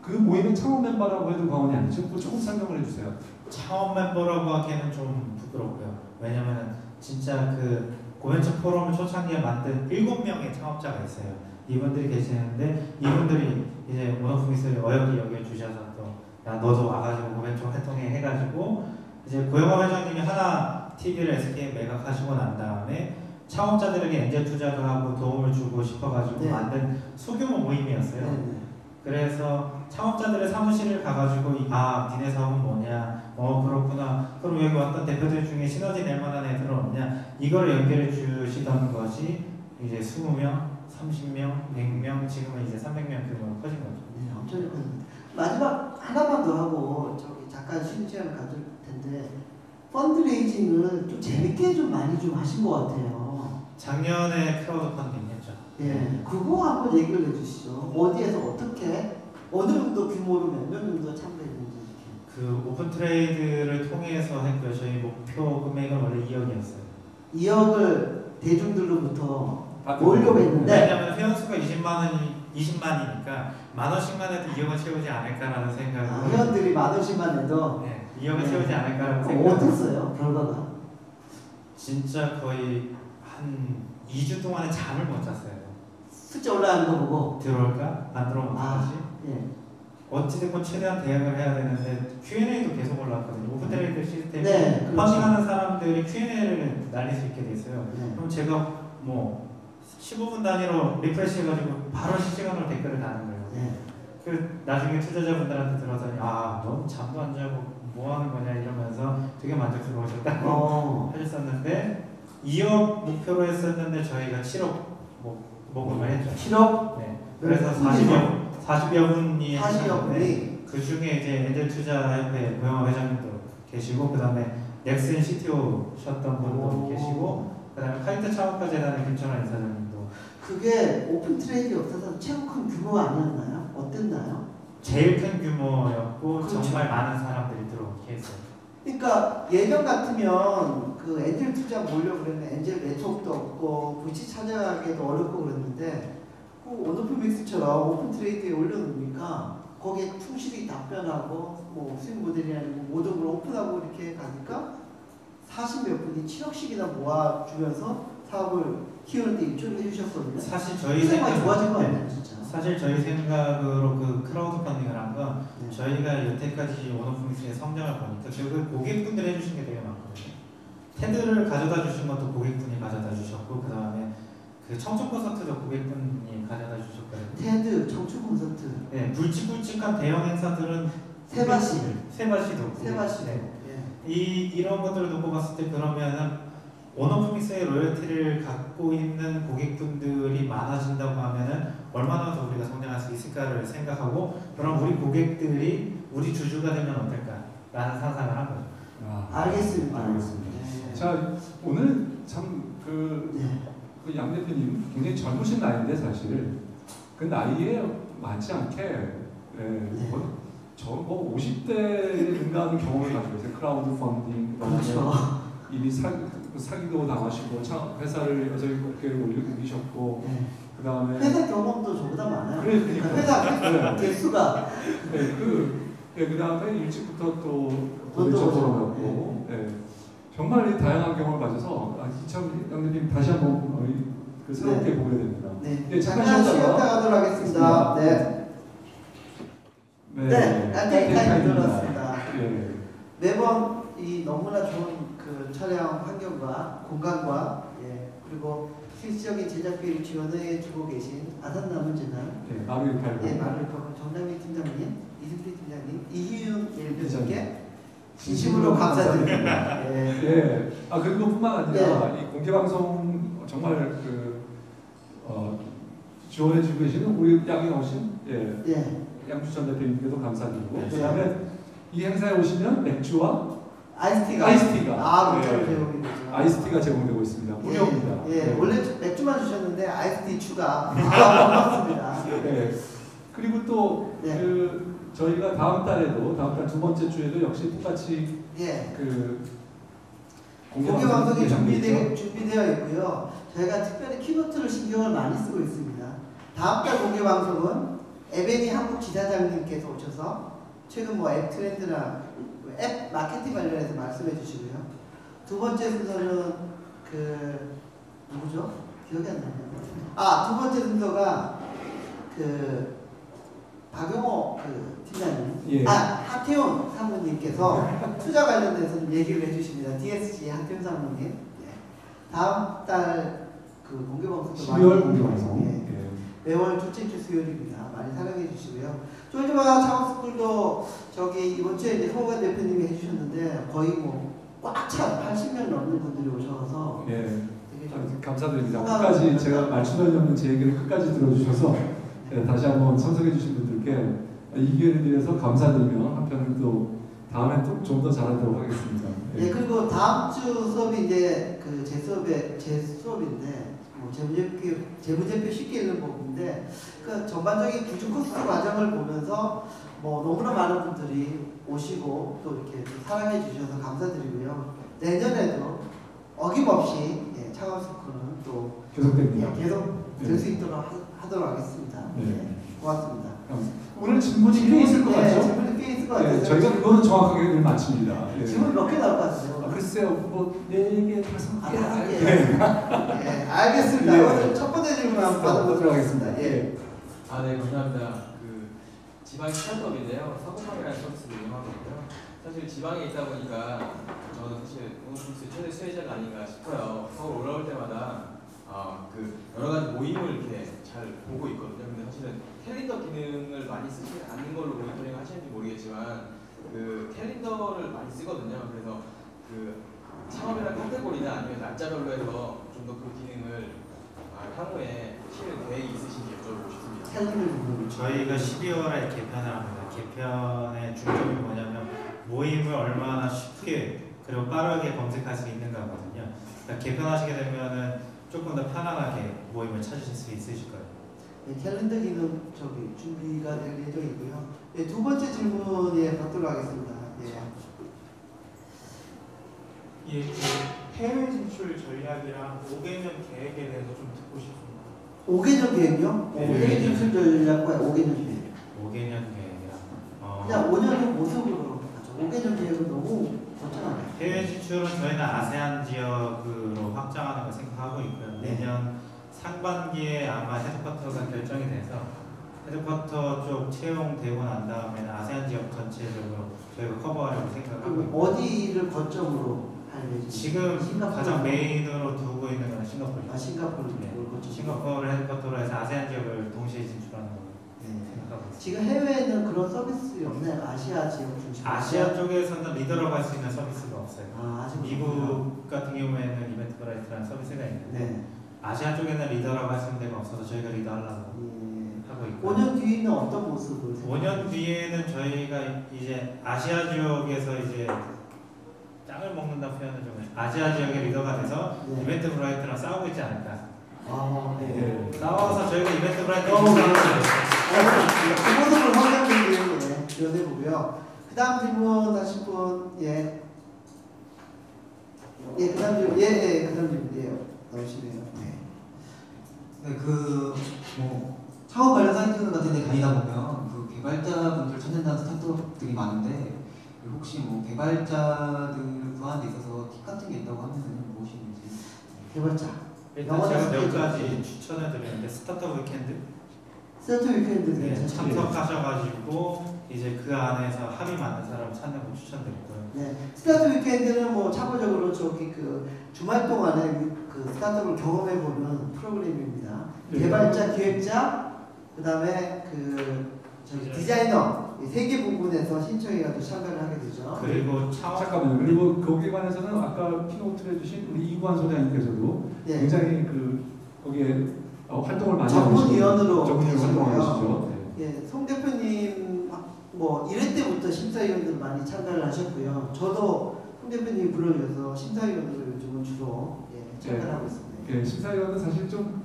그 모임의 창업 멤버라고 해도 과언이 아니죠. 그 조금 설명을 해주세요. 창업 멤버라고 하기에는 좀 부끄럽고요. 왜냐면 진짜 그 고벤처 포럼을 초창기에 만든 7명의 창업자가 있어요. 이분들이 계시는데 이분들이 이제 오너프믹스를 어여기 여겨주셔서 또 야 너도 와가지고 고벤처 활동해 해가지고 이제 고영화 회장님이 하나 TV를 SK에 매각하시고 난 다음에 창업자들에게 엔젤 투자도 하고 도움을 주고 싶어가지고 네. 만든 소규모 모임이었어요. 네. 그래서 창업자들의 사무실을 가가지고 니네 사업은 뭐냐 그렇구나 그럼 여기 왔던 대표들 중에 시너지 낼 만한 애들은 없냐 이걸 연결해 주시던 것이 이제 20명, 30명, 100명 지금은 이제 300명 규모로 커진 거죠. 네, 엄청 좋거든요. 마지막 하나만 더 하고 저기 잠깐 쉬는 시간을 가질 텐데 펀드레이징을 좀 재밌게 좀 많이 좀 하신 것 같아요. 작년에 크라우드 펀딩 했죠. 예, 그거 한번 얘기를 해주시죠. 어디에서 어떻게 어느 정도 규모로 몇 명 정도 참가했는지. 그 오픈 트레이드를 통해서 했고요. 저희 목표 금액은 원래 2억이었어요. 2억을 대중들로부터 모으려고 했는데 왜냐하면 회원수가 20만이니까 10,000원씩만 해도 2억은 채우지 않을까라는 생각으로 회원들이 10,000원씩만 내도 네, 2억은 채우지 않을까라는 어땠어요? 생각으로 결과가? 진짜 거의 한 2주 동안에 잠을 못 잤어요. 숫자 올라가는 거 보고 들어올까? 안 들어오면 어떡하지? 예. 어찌됐건 최대한 대응을 해야 되는데 Q&A도 계속 올라왔거든요. 오픈트레이드 시스템이 네, 그렇죠. 펀딩하는 사람들이 Q&A를 날릴 수 있게 돼 있어요. 네. 그럼 제가 뭐 15분 단위로 리프레시 해가지고 바로 실시간으로 댓글을 다는 거예요. 네. 그 나중에 투자자분들한테 들어서니 넌 잠도 안 자고 뭐 하는 거냐 이러면서 되게 만족스러우셨다고 하셨었는데 2억 목표로 했었는데 저희가 7억 모금을 했죠. 7억? 네. 그래서 40여 분이 40여 분이 그 중에 이제 엔젤 투자협회 고영화 회장님도 계시고 그 다음에 넥슨 CTO셨던 분도 계시고 그 다음에 카이트 창업가 재단의 김천환 이사장님도 그게 오픈 트레이드 역사상 최고 큰 규모가 아니었나요? 어땠나요? 제일 큰 규모였고 그렇죠. 정말 많은 사람들이 들어오게 했어요. 그러니까 예전 같으면 그 엔젤 투자 모으려고 그러면 엔젤 네트워크도 없고 VC 찾아가기도 어렵고 그랬는데 그 오너프믹스처럼 오픈 트레이드에 올려놓으니까 거기에 충실히 답변하고 뭐 수익 모델이 아니고 모든 걸 오픈하고 이렇게 가니까 40몇 분이 7억씩이나 모아주면서 사업을 키우는 데 입주를 해주셨거든요. 사실 저희 굉장히 좋아진 거 아니에요, 진짜? 사실 저희 생각으로 그 크라우드 펀딩을 한 건 네. 저희가 여태까지 오너프믹스의 성장을 보니까 결국 고객분들이 해주신 게 되게 많거든요. 테드를 가져다 주신 것도 고객분이 가져다 주셨고 그 다음에 그 청춘 콘서트도 고객분이 가져다 주셨거든요. 테드 청춘 콘서트. 네, 굵직굵직한 대형 행사들은 세바시. 세바시도 세바시. 네. 예. 이런 것들을 놓고 봤을 때 그러면은 오너프믹스의 로열티를 갖고 있는 고객분들이 많아진다고 하면은 얼마나 더 우리가 성장할 수 있을까를 생각하고 그럼 우리 고객들이 우리 주주가 되면 어떨까라는 상상을 한 거죠. 알겠습니다. 알겠습니다. 네. 자, 오늘 참그 네. 양 대표님 굉장히 젊으신 나이인데 사실 그 나이에 맞지 않게 네. 저뭐 50대에 능가하는 경험을 가지고 있어요. 크라우드 펀딩, 그렇죠. 이미 사기도 당하시고 회사를 여섯 일곱 개를 올리셨고 네. 그 다음에 회사 경험도 저보다 많아요. 그러니까. 회사 개수가. 그 다음에 일찍부터 또 돈도 벤처 오셨고. 돌아갔고 정말 이 다양한 경험을 가져서 이참 양대님 다시 한번 그 새롭게 네. 보게 됩니다. 네. 잠깐 잠깐 쉬었다가 쉬었다 가도록 하겠습니다. 네. 네. 타임 들어왔습니다. 예. 매번 이 너무나 좋은 그 촬영 환경과 공간과 그리고 실질적인 제작비를 지원해 주고 계신 아산나무재단 마루이 팔고 마루이 팔고 정남희 팀장님, 이승필 팀장님, 이희윤 팀장님. 예비님께 진심으로 감사드립니다. 그리고 뿐만 아니라 이 공개 방송 정말 지원해주고 계시는 우리 양이 오신 양주천 대표님께도 감사드리고 그다음에 이 행사에 오시면 맥주와 아이스티가 네. 제공이 되죠. 아이스티가 제공되고 있습니다. 무료입니다. 원래 맥주만 주셨는데 아이스티 추가. 고맙습니다. 그리고 또 저희가 다음 달 두 번째 주에도 역시 똑같이 공개 방송이 준비되어 있고요. 저희가 특별히 키노트를 신경을 많이 쓰고 있습니다. 다음 달 공개 방송은 에베니 한국 지사장님께서 오셔서 최근 앱 트렌드나 앱 마케팅 관련해서 말씀해 주시고요. 두 번째 순서는 누구죠? 기억이 안 나네요. 두 번째 순서가 박용호 팀장님, 하태훈 사모님께서 투자 관련돼서 얘기를 해주십니다. DSG 하태훈 사모님. 다음 달 공개 방송도 12월 공개 방송. 매월 둘째 주 수요일입니다. 많이 사랑해 주시고요. 쫄지마 창업스쿨도 이번 주에 이제 송호관 대표님이 해주셨는데 거의 꽉 찬 80명 넘는 분들이 오셔서 되게 좀 감사드립니다. 끝까지 제가 말씀드리지 없는 제 얘기를 끝까지 들어주셔서 다시 한번 참석해주신 분들께 이 기회를 드려서 감사드리며 한편으로 또 다음에 또 좀 더 잘하도록 하겠습니다. 그리고 다음 주 수업이 이제 제 수업인데 재무제표 쉽게 읽는 법인데 전반적인 구조 코스 과정을 보면서 너무나 많은 분들이 오시고 또 이렇게 사랑해 주셔서 감사드리고요. 내년에도 어김없이 창업스쿨은 또 계속됩니다. 계속 될 수 있도록 하도록 하겠습니다. 고맙습니다. 오늘 질문이 꽤 있을 것 같죠? 질문이 꽤 있을 것 같아요. 저희가 그거는 정확하게 늘 맞춥니다. 질문 몇 개 나올 것 같아요? 글쎄요, 4개, 5개. 알겠습니다. 오늘 첫 번째 질문 한번 받아보도록 하겠습니다. 네, 감사합니다. 지방의 스타트업인데요. 서구팜이라는 서비스를 운영하고 있고요. 사실 지방에 있다 보니까 저는 사실 오너프믹스 최대 수혜자가 아닌가 싶어요. 서울 올라올 때마다 여러 가지 모임을 이렇게 잘 보고 있거든요. 근데 사실은 캘린더 기능을 많이 쓰지 않는 걸로 모니터링 하시는지 모르겠지만 캘린더를 많이 쓰거든요. 그래서 창업이라는 카테고리나 아니면 날짜별로 해서 좀 더 그 기능을 향후에 실행 계획이 있으신지 여쭤보고 싶습니다. 저희가 12월에 개편을 합니다. 개편의 중점이 뭐냐면 모임을 얼마나 쉽게 그리고 빠르게 검색할 수 있는가거든요. 그러니까 개편하시게 되면은 조금 더 편안하게 모임을 찾으실 수 있으실 거예요. 캘린더 기능 준비가 될 예정이고요. 두 번째 질문 받도록 하겠습니다. 해외 진출 전략이랑 5개년 계획에 대해서 좀 듣고 싶습니다. 5개년 계획이요? 해외 진출 전략과 5개년 계획. 5개년 계획이랑 그냥 5년 후 모습으로 하죠. 5개년 계획은 너무 거창하네요. 해외 진출은 저희는 아세안 지역으로 확장하는 걸 생각하고 있고요. 내년 상반기에 아마 헤드쿼터가 결정이 돼서 헤드쿼터 쪽 채용되고 난 다음에는 아세안 지역 전체적으로 저희가 커버하려고 생각하고 있고요. 어디를 거점으로 발매 중. 지금 싱가포르. 가장 메인으로 두고 있는 건 싱가포르. 아 싱가포르. 네. 그렇죠. 싱가포르를 헤드쿼터로 해서 아세안 지역을 동시에 진출하는 거 네. 생각하고 있습니다. 지금 해외에는 그런 서비스 없나요? 아시아 지역 중심. 아시아 쪽에서는 리더라고 할 수 있는 서비스가 없어요. 아 아직 미국 같은 경우에는 이벤트 브라이트라는 서비스가 있는데 네. 아시아 쪽에는 리더라고 할 수 있는 데가 없어서 저희가 리더하려고 예. 하고 있고 5년 뒤에는 어떤 모습을? 5년 뒤에는 저희가 이제 아시아 지역에서 이제 짱을 먹는다 표현을 좀 해요. 아시아 지역의 리더가 돼서 네. 이벤트 브라이트랑 싸우고 있지 않을까. 아 네. 싸워서 저희가 이벤트 브라이트 어, 싸우고 그 모습을 확인하는 게 연애보고요. 그 다음 질문 하실 분, 예. 예, 그 다음 질문, 그 다음 질문, 나오시네요. 네. 네, 뭐 창업 관련 사이트 같은 데 다니다 보면 그 개발자분들 찾는다는 스타트업들이 많은데 혹시 뭐 개발자들 구하는 데 있어서 팁 같은 게 있다고 하면 무엇인지. 개발자. 일단 제가 몇 가지 추천해 드리는데 스타트업 위켄드 센터 위켄드 네, 참석하셔가지고 이제 그 안에서 합이 맞는 사람을 찾는 거 추천드리고요. 네, 스타트 위켄드는 뭐 참고적으로 저기 그 주말 동안에 그 스타트업을 경험해보는 프로그램입니다. 네. 개발자, 기획자, 그 다음에 그 저기 디자이너 이 세 개 부분에서 신청해가지고 참가를 하게 되죠. 그리고 창업 잠깐만요. 그리고 거기에 관해서는 아까 키노트를 해주신 우리 이구환 소장님께서도 네. 굉장히 그 거기에 활동을 많이 하고 전문위원으로 전문위원 계시고요. 활동하시죠. 네. 예, 송 대표님 뭐 1회 때부터 심사위원들 많이 참가를 하셨고요. 저도 송 대표님이 불러주셔서 심사위원으로 요즘은 주로 참가를 네. 하고 있습니다. 예, 심사위원은 사실 좀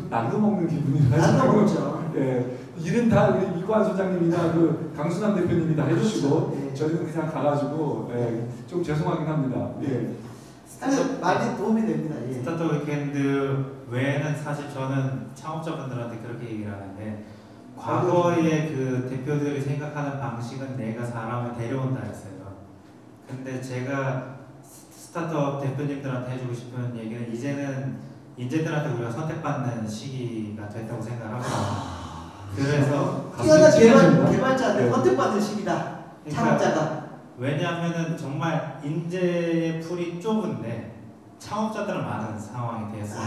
날로 먹는 기분이라 나도 그렇죠. 예, 일은 다 우리 이구환 소장님이나 그 강순남 대표님이 다 해주시고 그렇죠. 예. 저희는 그냥 가가지고 좀 죄송하긴 합니다. 예. 아니, 많이 도움이 됩니다. 예. 스타트업 위켄드 외에는 사실 저는 창업자분들한테 그렇게 얘기를 하는데 과거의 그 대표들이 생각하는 방식은 내가 사람을 데려온다 했어요. 근데 제가 스타트업 대표님들한테 해주고 싶은 얘기는 이제는 인재들한테 우리가 선택받는 시기가 됐다고 생각하고 그래서 뛰어난 개발자한테 네. 선택받는 시기다. 창업자가. 왜냐하면은 정말 인재의 풀이 좁은데 창업자들은 많은 상황이 되었어요.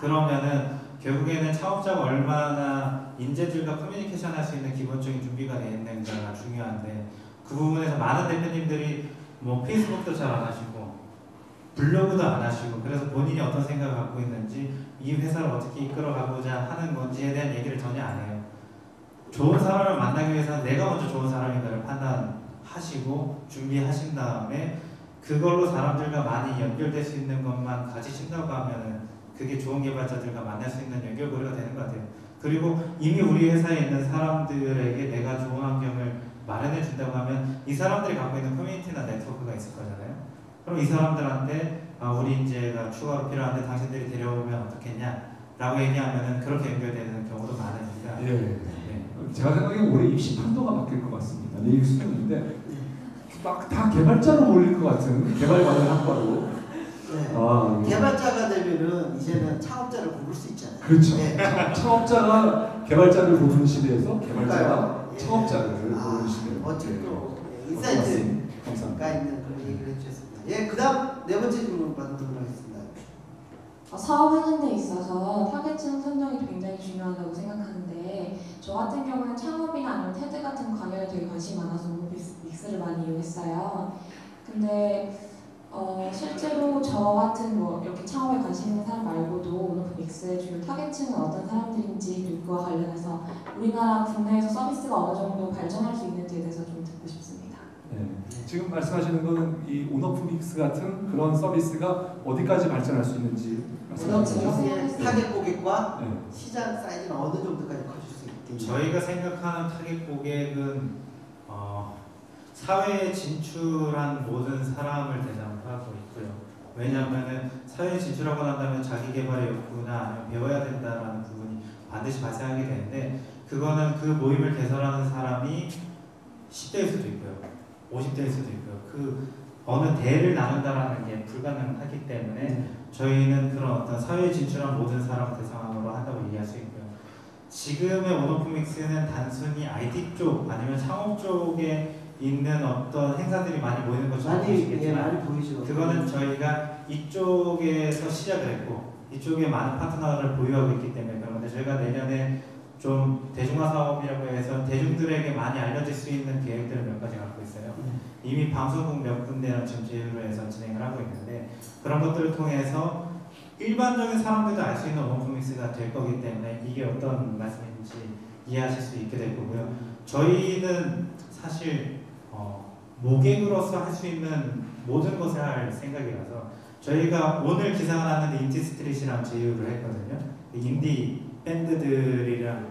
그러면은 결국에는 창업자가 얼마나 인재들과 커뮤니케이션 할 수 있는 기본적인 준비가 되어 있는가가 중요한데 그 부분에서 많은 대표님들이 뭐 페이스북도 잘 안 하시고 블로그도 안 하시고 그래서 본인이 어떤 생각을 갖고 있는지 이 회사를 어떻게 이끌어가고자 하는 건지에 대한 얘기를 전혀 안 해요. 좋은 사람을 만나기 위해서는 내가 먼저 좋은 사람인가를 판단하시고 준비하신 다음에 그걸로 사람들과 많이 연결될 수 있는 것만 가지신다고 하면은 그게 좋은 개발자들과 만날 수 있는 연결고리가 되는 것 같아요. 그리고 이미 우리 회사에 있는 사람들에게 내가 좋은 환경을 마련해 준다고 하면 이 사람들이 갖고 있는 커뮤니티나 네트워크가 있을 거잖아요. 그럼 이 사람들한테 우리 인재가 추가로 필요한데 당신들이 데려오면 어떻겠냐 라고 얘기하면은 그렇게 연결되는 경우도 많으니까 예. 네. 제가 생각에 올해 입시 판도가 바뀔 것 같습니다. 내일 수능인데 막 다 개발자로 몰릴 것 같은 개발 관련 학과로. 네. 개발자가 되면은 이제는 창업자를 고를 수 있잖아요. 그렇죠. 네. 창업자가 개발자를 고르는 시대에서 개발자가 그러니까요. 창업자를 고르는 시대. 멋진 또 감사합니다. 인사이트가 있는 그런 얘기를 해주셨습니다. 예, 그다음 네 번째 질문 받도록 하겠습니다. 사업하는 데 있어서 타겟층 선정이 굉장히 중요하다고 생각하는데 저 같은 경우는 창업이나 아니면 테드 같은 강연에 되게 관심이 많아서 믹스를 많이 이용했어요. 근데 실제로 저 같은 뭐 이렇게 창업에 관심 있는 사람 말고도 오너프믹스의 주요 타겟층은 어떤 사람들인지 그리고 그와 관련해서 우리나라 국내에서 서비스가 어느 정도 발전할 수 있는지에 대해서 좀 듣고 싶습니다. 네. 지금 말씀하시는 거는 이 오너프믹스 같은 그런 서비스가 어디까지 발전할 수 있는지 말씀하시죠. 오너프믹스의 타겟 고객과 네. 시장 사이즈는 어느 정도까지 커질 수 있겠는지. 저희가 생각하는 타겟 고객은 사회에 진출한 모든 사람을 대상으로 하고 있고요. 왜냐하면 사회에 진출하고 난다면 자기 개발의 욕구나 아니면 배워야 된다라는 부분이 반드시 발생하게 되는데 그거는 그 모임을 개설하는 사람이 10대일 수도 있고요. 50대일 수도 있고요. 그 어느 대를 나눈다라는 게 불가능하기 때문에 저희는 그런 어떤 사회에 진출한 모든 사람을 대상으로 한다고 얘기할 수 있고요. 지금의 오너프믹스는 단순히 IT 쪽 아니면 창업 쪽에 있는 어떤 행사들이 많이 모이는 것처럼 많이 예, 보시겠지만 많이 보이시고 그거는 저희가 이쪽에서 시작을 했고 이쪽에 많은 파트너를 보유하고 있기 때문에 그런 건데 저희가 내년에 좀 대중화 사업이라고 해서 대중들에게 많이 알려질 수 있는 계획들을 몇 가지 갖고 있어요. 이미 방송국 몇 군데랑 지금 제휴를 해서 진행을 하고 있는데 그런 것들을 통해서 일반적인 사람들도 알 수 있는 오너프믹스가 될 거기 때문에 이게 어떤 말씀인지 이해하실 수 있게 될 거고요. 저희는 사실 모객으로서 할 수 있는 모든 것을 할 생각이라서 저희가 오늘 기사가 났는데 인디스트릿이랑 제휴를 했거든요. 인디 밴드들이랑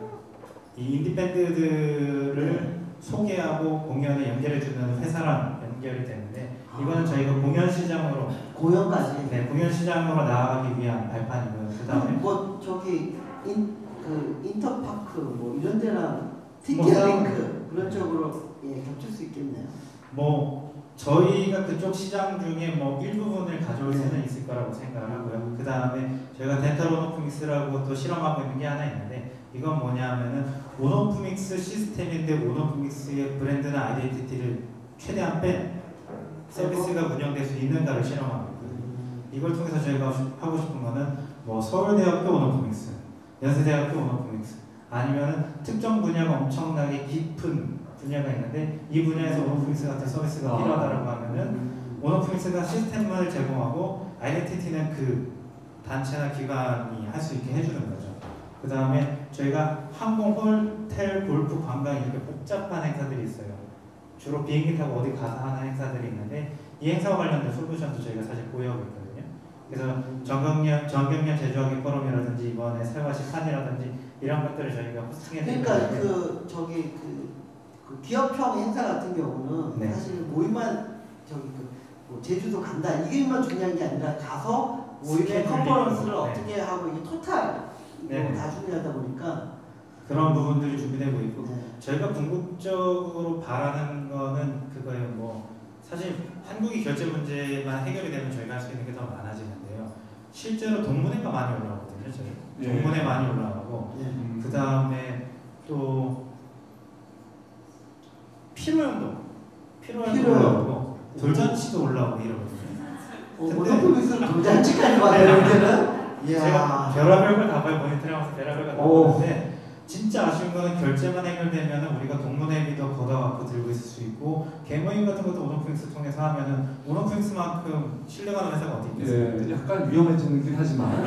이 인디 밴드들을 소개하고 공연에 연결해주는 회사랑 연결이 되는데 이거는 저희가 공연 시장으로 공연까지. 네 공연 시장으로 나아가기 위한 발판이고요. 그다음에 뭐 저기 그 인터파크 뭐 이런 데랑 뭐 티켓링크 그런 쪽으로 예, 겹칠 수 있겠네요. 뭐 저희가 그쪽 시장 중에 뭐 일부분을 가져올 수는 있을 거라고 생각을 하고요. 그 다음에 저희가 덴탈 온오프믹스라고 또 실험하고 있는 게 하나 있는데 이건 뭐냐면은 온오프믹스 시스템인데 온오프믹스의 브랜드나 아이덴티티를 최대한 뺀 서비스가 운영될 수 있는가를 실험하고 있거든요. 이걸 통해서 저희가 하고 싶은 거는 뭐 서울대학교 온오프믹스, 연세대학교 온오프믹스 아니면은 특정 분야가 엄청나게 깊은 분야가 있는데 이 분야에서 온오프믹스 같은 서비스가 필요하다고 하면은 온오프믹스가 시스템을 제공하고 아이덴티티는 그 단체나 기관이 할 수 있게 해주는 거죠. 그 다음에 저희가 항공, 호텔, 골프, 관광 이렇게 복잡한 행사들이 있어요. 주로 비행기 타고 어디 가서 하는 행사들이 있는데 이 행사와 관련된 솔루션도 저희가 사실 보유하고 있거든요. 그래서 정경련 제주하기 포럼이라든지 이번에 살과시 칸이라든지 이런 것들을 저희가 호스팅해 드리고 그러니까 그 저기 그 기업형 행사 같은 경우는 네. 사실 모임만 저기 뭐 제주도 간다 이게만 중요한 게 아니라 가서 모임의 스케줄링, 컨퍼런스를 네. 어떻게 하고 이게 토탈 네. 다 중요하다 보니까 그런 부분들이 준비되고 있고 네. 저희가 궁극적으로 바라는 거는 그거예요. 뭐 사실 한국이 결제 문제만 해결이 되면 저희가 할 수 있는 게 더 많아지는데요. 실제로 동문회가 많이 올라오거든요. 저희 예. 동문회 많이 올라오고 네. 그 다음에 또 피로연도 올라오고 돌잔치도 올라오고 이러거든요. 근데- 온오프믹스는 돌잔치까지 받는 데는 제가 별의별 걸 다 봐요. 모니터링하면서 별의별 걸 다 오. 보는데 진짜 아쉬운 거는 결제만 해결되면 우리가 동문회비도 걷어갖고 들고 있을 수 있고 개모임 같은 것도 온오프믹스 통해서 하면은 온오프믹스만큼 신뢰가는 회사가 어디 있겠어요? 예, 약간 위험해지긴 하지만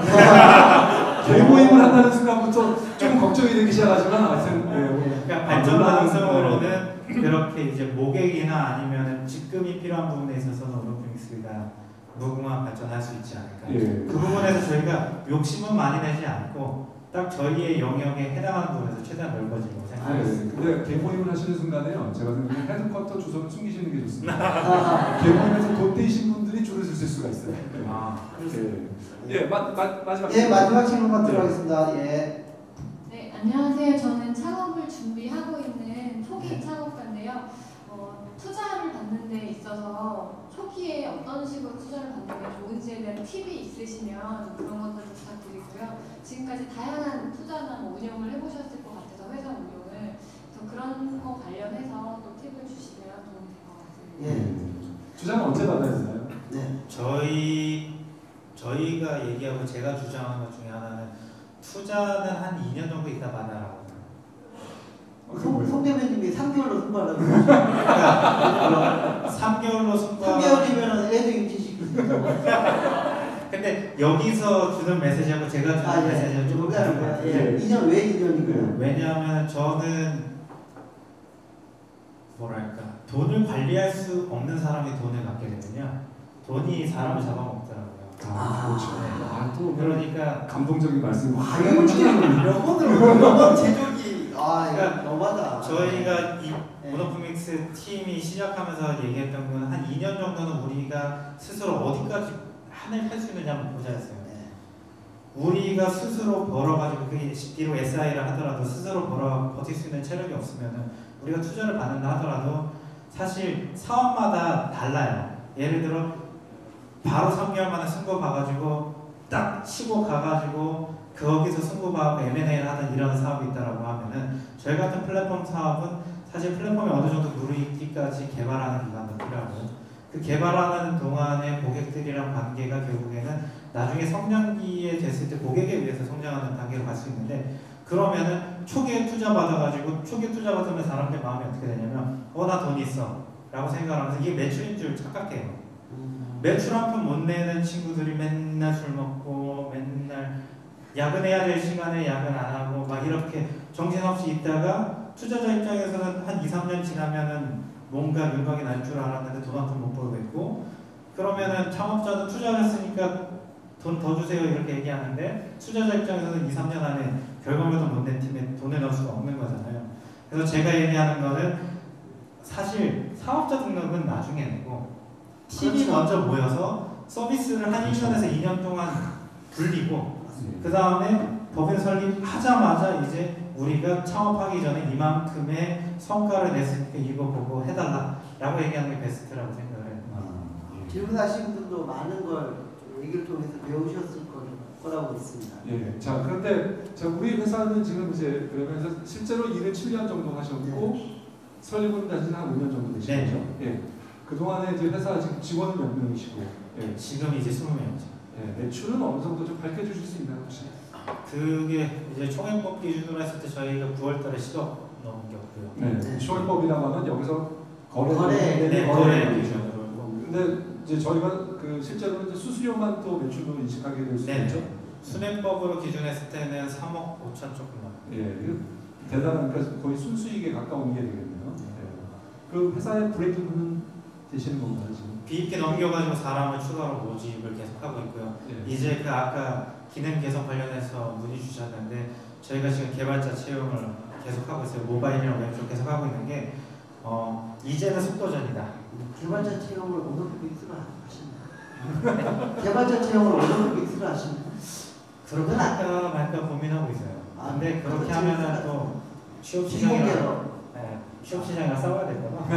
개모임을 한다는 순간부터 좀 걱정이 되기 시작하지만 하여튼 그러니까 발전 가능성으로는 그렇게 이제 모객이나 아니면 직금이 필요한 부분에 있어서는 온오프믹스가 무궁한 발전할 수 있지 않을까. 예. 그 부분에서 저희가 욕심은 많이 내지 않고 딱 저희의 영역에 해당하는 부분에서 최대한 넓어지고 생각합니다. 근데 개모임을 하시는 순간에요. 제가 생각하는 헤드쿼터 주소를 숨기시는 게 좋습니다. 개모임에서 돈 떼이신 분들이 줄을 쓸 수가 있어요. 예, 마지막. 예, 마지막 질문만 들어가겠습니다. 예. 네, 안녕하세요. 저는 창업을 준비하고 있는 초기 창업가인데요. 투자를 받는 데 있어서 초기에 어떤 식으로 투자를 받는 게 좋은지에 대한 팁이 있으시면 그런 것들을 부탁드리고요. 지금까지 다양한 투자나 뭐 운영을 해보셨을 것 같아서 회사 운영을 그래서 그런 거 관련해서 또 팁을 주시면 도움이 될 것 같습니다. 예. 주장은 언제 받아야 되나요? 네. 저희가 얘기하고 제가 주장하는 것 중에 하나는 투자는 한 2년 정도 있다 받아라고. 송 대표님이 3개월로 승부하라고. 그러니까 3개월로 승부하고 3개월이면 애도 임신시키고. 근데 여기서 주는 메시지하고 제가 주는 메시지는 조금 다른 것 같아요. 예. 2년 왜 2년인가요? 왜냐하면 저는 뭐랄까 돈을 관리할 수 없는 사람이 돈을 갖게 되면요 돈이 사람을 잡아먹더라고요. 그렇죠. 네. 또 그러니까 감동적인 말씀. 아, 이거 이번 제조기. 아, 그러니까 이거 너무하다. 저희가 이 네. 온오프믹스 팀이 시작하면서 얘기했던 건 한 2년 정도는 우리가 스스로 어디까지 할 수 있느냐 한번 보자였어요. 네. 우리가 스스로 벌어가지고 그게 비록 SI를 하더라도 스스로 버틸 수 있는 체력이 없으면은 우리가 투자를 받는다 하더라도 사실 사업마다 달라요. 예를 들어 바로 3개월 만에 승부 봐가지고 딱 치고 가가지고 거기서 승부 봐갖고 M&A를 하는 이런 사업이 있다라고 하면은 저희 같은 플랫폼 사업은 사실 플랫폼이 어느 정도 무르익기까지 개발하는 기간도 필요하고요. 그 개발하는 동안의 고객들이랑 관계가 결국에는 나중에 성장기에 됐을 때 고객에 의해서 성장하는 단계로 갈 수 있는데, 그러면은 초기에 투자 받아가지고 초기에 투자 받으면 사람들 마음이 어떻게 되냐면 나 돈 있어 라고 생각하면서 이게 매출인 줄 착각해요. 매출 한 푼 못 내는 친구들이 맨날 술 먹고 맨날 야근해야 될 시간에 야근 안 하고 막 이렇게 정신없이 있다가 투자자 입장에서는 한 2, 3년 지나면은 뭔가 윤곽이 날 줄 알았는데 돈 한 푼 못 벌고 있고, 그러면은 창업자도 투자하셨으니까 돈 더 주세요 이렇게 얘기하는데 투자자 입장에서는 2, 3년 안에 결과물도 못 낸 팀에 돈을 넣을 수가 없는 거잖아요. 그래서 제가 얘기하는 거는 사실 사업자 등록은 나중에 내고 팀이 그렇죠. 먼저 모여서 서비스를 한 1년에서 2년 동안 굴리고 그 다음에 법인 설립하자마자 이제 우리가 창업하기 전에 이만큼의 성과를 냈으니까 이거 보고 해달라라고 얘기하는 게 베스트라고 생각을 해요. 질문하신 분도 많은 걸 얘기를 통해서 배우셨을 거라고 있습니다. 예. 자, 그런데 우리 회사는 지금 이제 그러면서 실제로 일을 7년 정도 하셨고 설립은 다시 한 5년 정도 되신 네. 거죠? 예. 그 동안에 이제 회사 지금 직원은 몇 명이시고? 예. 지금 이제 20명이죠. 예. 매출은 어느 정도 좀 밝혀주실 수 있나요, 혹시? 그게 이제 총액법 기준으로 했을 때 저희가 9월달에 10억 넘겼고요. 네. 쇼일법이라고 하면 여기서 거래 거래 기준으로. 근데 이제 저희가 그 실제로 이제 수수료만 또 매출로 인식하게 될 수 네. 있죠. 순회법으로 기준했을 때는 3억 5천 조금 넘어요. 예, 이거 대단한, 그러니까 거의 순수익에 가까운 게 되겠네요. 예. 그 회사의 브레이크는 되시는 건가요 지금? 비입기 넘겨가지고 사람을 추가로 모집을 계속하고 있고요. 예. 이제 그 아까 기능 개선 관련해서 문의 주셨는데 저희가 지금 개발자 채용을 계속하고 있어요. 모바일이랑 웹 쪽 계속하고 있는 게 이제는 속도전이다. 개발자 채용을 오너프믹스로 하시나요? 개발자 채용을 오너프믹스로 하시나요? 그렇게 할까 말까 고민하고 있어요. 근데 그렇게 하면은 또 취업 시장이랑 취업 시장이랑 싸워야 될까봐.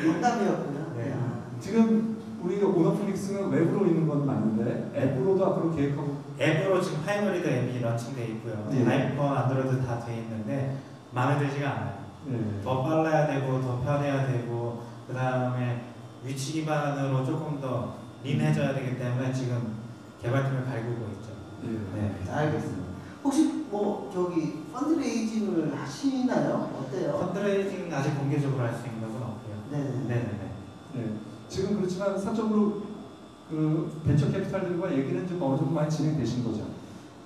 농담이었고요. 네. 네. 지금 우리 오너플릭스는 웹으로 있는 건 맞는데 앱으로도 앞으로 계획하고. 앱으로 지금 하이브리드 앱이 런칭돼 있고요. 네. 아이폰, 안드로이드 다 돼 있는데 마음에 들지가 않아요. 예. 더 빨라야 되고 더 편해야 되고 그 다음에 위치 기반으로 조금 더 린해져야 되기 때문에 지금 개발팀을 갈구고 있죠. 예. 네. 알겠습니다. 혹시 뭐 저기 펀드레이징을 하시나요? 어때요? 펀드레이징 아직 공개적으로 할 수 있는 건 없고요. 네네. 예. 지금 그렇지만 사적으로 그 벤처 캐피탈들과 얘기는 좀 어느 정도 많이 진행되신 거죠?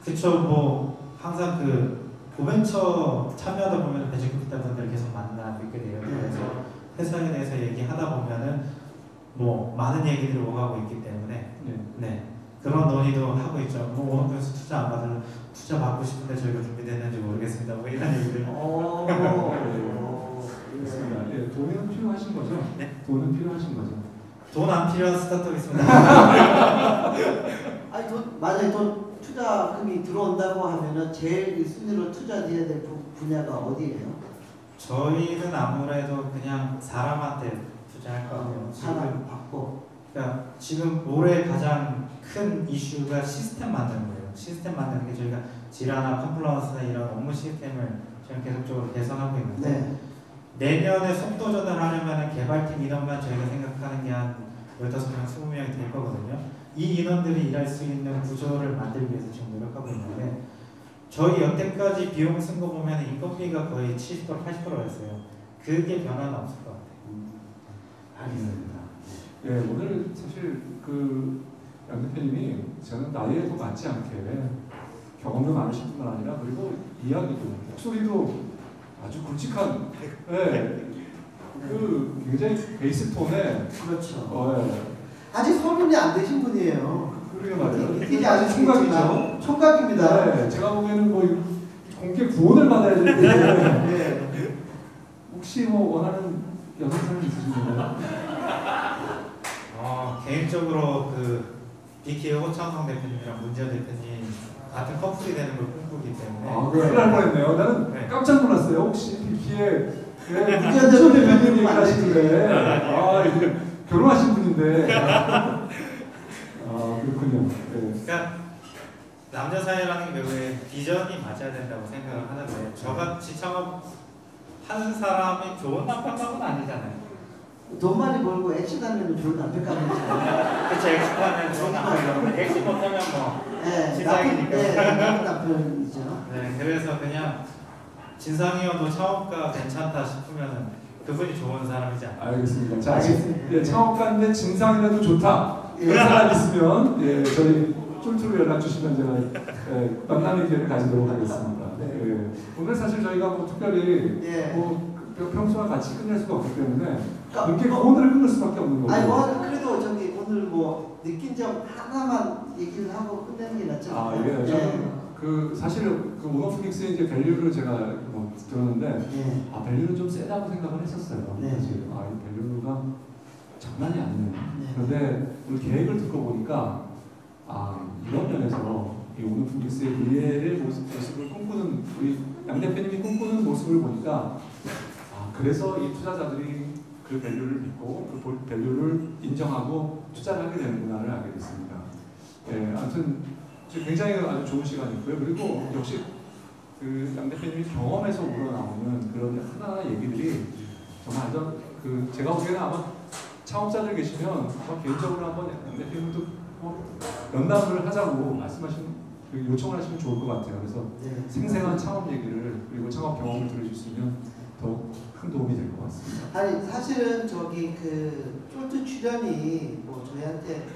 그쵸. 뭐 항상 그 고벤처 참여하다 보면 벤처 캐피탈 분들 계속 만나고 있게 돼요. 그래서 회사에 대해서 얘기하다 보면은 뭐 많은 얘기들이 오가고 있기 때문에 예. 네. 그런 논의도 하고 있죠. 뭐 오너플렉스 투자 안 받으면 투자 받고 싶은데 저희가 준비됐는지 모르겠습니다. 뭐 이런 얘기들. 그렇습니다. 예. 돈은 필요하신 거죠? 네. 돈은 필요하신 거죠? 돈 안 필요한 스타트업 있습니다. 아니 만약에 돈 투자금이 들어온다고 하면은 제일 순위로 투자해야 될 분야가 어디예요? 저희는 아무래도 그냥 사람한테 투자할 것 같아요. 사람 받고. 그러니까 지금 올해 가장 큰 이슈가 시스템 만드는 거예요. 시스템 만드는 게 저희가 질화나 컴플라이언스나 이런 업무 시스템을 지금 계속적으로 개선하고 있는데 네. 내년에 속도전을 하려면 개발팀 인원만 저희가 생각하는 게 한 15명, 20명이 될 거거든요. 이 인원들이 일할 수 있는 구조를 만들기 위해서 지금 노력하고 있는데 저희 여태까지 비용 쓴 거 보면 인건비가 거의 70% 80%였어요. 그게 변화는 없을 것 같아요. 알겠습니다. 예, 오늘 사실 그 양 대표님이 저는 나이에도 맞지 않게 경험도 많으신 뿐만 아니라 그리고 이야기도 목소리도 아주 굵직한 그 굉장히 베이스 톤에 그렇죠. 아직 서른이 안 되신 분이에요. 그러게 말이에요. 밑이 아주 총각이죠. 총각입니다. 네, 제가 보기에는 뭐 공개 구원을 받아야 되는데 네. 혹시 뭐 원하는 여성 사람 있으신가요? 개인적으로 그 BK의 호창성 대표님이랑 문재현 대표님 같은 커플이 되는 걸 꿈꾸기 때문에 아, 큰일 날 뻔했네요. 나는 네. 깜짝 놀랐어요. 혹시 BK의 문재현 문재현 대표님 대표님 얘기를 하시는데 아, 이게 결혼하신 분인데 아, 그렇군요. 네. 그러니까 남녀 사이라는 게 결국에 비전이 맞아야 된다고 생각을 하는데 저같이 창업 한 사람이 좋은 남편감은 아니잖아요. 돈 많이 벌고 액션하면 좋은 남편감이잖아요. 그쵸, 엑스파는 좋은 남편이고 엑스 못하면 뭐 네, 진상이니까. 나쁜 남편이죠. 네, 그래서 그냥 진상이어도 창업가 괜찮다 싶으면 그분이 좋은 사람이지 않아요. 알겠습니다. 자, 알겠습니다. 예, 창업가인데 진상이라도 좋다. 예. 그런 사람 있으면 예, 저희 쫄쫄 연락 주시면 제가 만남의 기회를 가지도록 하겠습니다. 예. 오늘 사실 저희가 뭐 특별히 예. 뭐 평소와 같이 끝낼 수가 없기 때문에 그러니까 이렇게 오늘을 끝낼 수밖에 없는 거고. 아니 뭐 그래도 저기 오늘 뭐 느낀 점 하나만 얘기를 하고 끝내는 게 낫지 아, 않을까요? 예. 저는 그 사실 그 오너프닉스의 이제 밸류를 제가 뭐 들었는데 예. 아 밸류는 좀 세다고 생각을 했었어요. 네. 사실 이 밸류가 장난이 아니네요. 네. 그런데 오늘 계획을 듣고 보니까 이런 면에서 이 오너프닉스의 미래의 모습을 꿈꾸는 우리 양 대표님이 꿈꾸는 모습을 보니까 그래서 이 투자자들이 그 밸류를 믿고 그 밸류를 인정하고 투자를 하게 되는구나를 알게 됐습니다. 예, 아무튼 굉장히 아주 좋은 시간이었고요. 그리고 역시 그 양 대표님이 경험에서 우러나오는 그런 하나하나 얘기들이 정말 그 제가 보기에는 아마 창업자들 계시면 아마 개인적으로 한번 양 대표님도 연담을 하자고 요청을 하시면 좋을 것 같아요. 그래서 네. 생생한 창업 얘기를 그리고 창업 경험을 들으실 수 있는 더 큰 도움이 될 것 같습니다. 아니 사실은 저기 그 쫄트 출연이 뭐 저희한테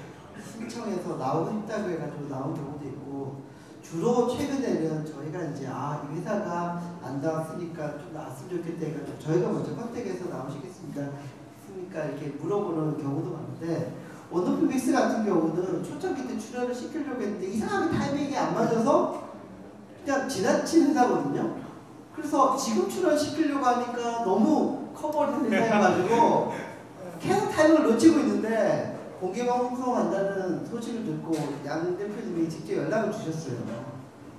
신청해서 나오고 싶다고 해가지고 나온 경우도 있고 주로 최근에는 저희가 이제 이 회사가 안 나왔으니까 좀 나왔으면 좋겠다 해가지고 저희가 먼저 컨택해서 나오시겠습니까? 이렇게 물어보는 경우도 많은데 오너프믹스 같은 경우는 초창기 때 출연을 시키려고 했는데 이상하게 타이밍이 안 맞아서 그냥 지나친 회사거든요. 그래서 지금 출연시키려고 하니까 너무 커버된 회사여가지고 계속 타이밍을 놓치고 있는데 공개방송한다는 소식을 듣고 양 대표님이 직접 연락을 주셨어요.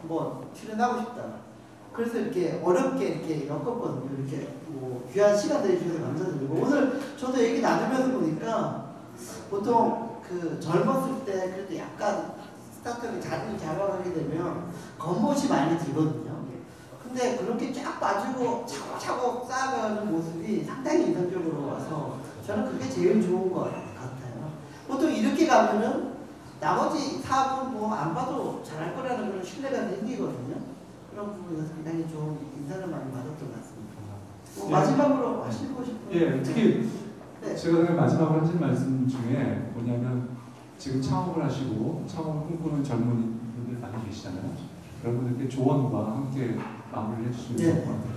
뭐 출연하고 싶다. 그래서 이렇게 어렵게 이렇게 엮었거든요. 이렇게 뭐 귀한 시간 내주셔서 감사드리고 오늘 저도 얘기 나누면서 보니까 보통 그 젊었을 때 그래도 약간 스타트업이 자리를 잡아가게 되면 겉멋이 많이 들거든요. 근데 그렇게 쫙 빠지고 차곡차곡 쌓아가는 모습이 상당히 인상적으로 와서 저는 그게 제일 좋은 것 같아요. 보통 이렇게 가면은 나머지 사업은 뭐 안 봐도 잘할 거라는 그런 신뢰가 생기거든요. 그런 부분에서 굉장히 좋은 인상을 많이 받았던 것 같습니다. 예. 마지막으로 하시고 싶은 예, 특히 네. 제가 마지막으로 하신 말씀 중에 뭐냐면 지금 창업을 하시고 창업을 꿈꾸는 젊은이분들 많이 계시잖아요. 여러분들께 조언과 함께 마무리를 해주시면 좋을 것 같아요.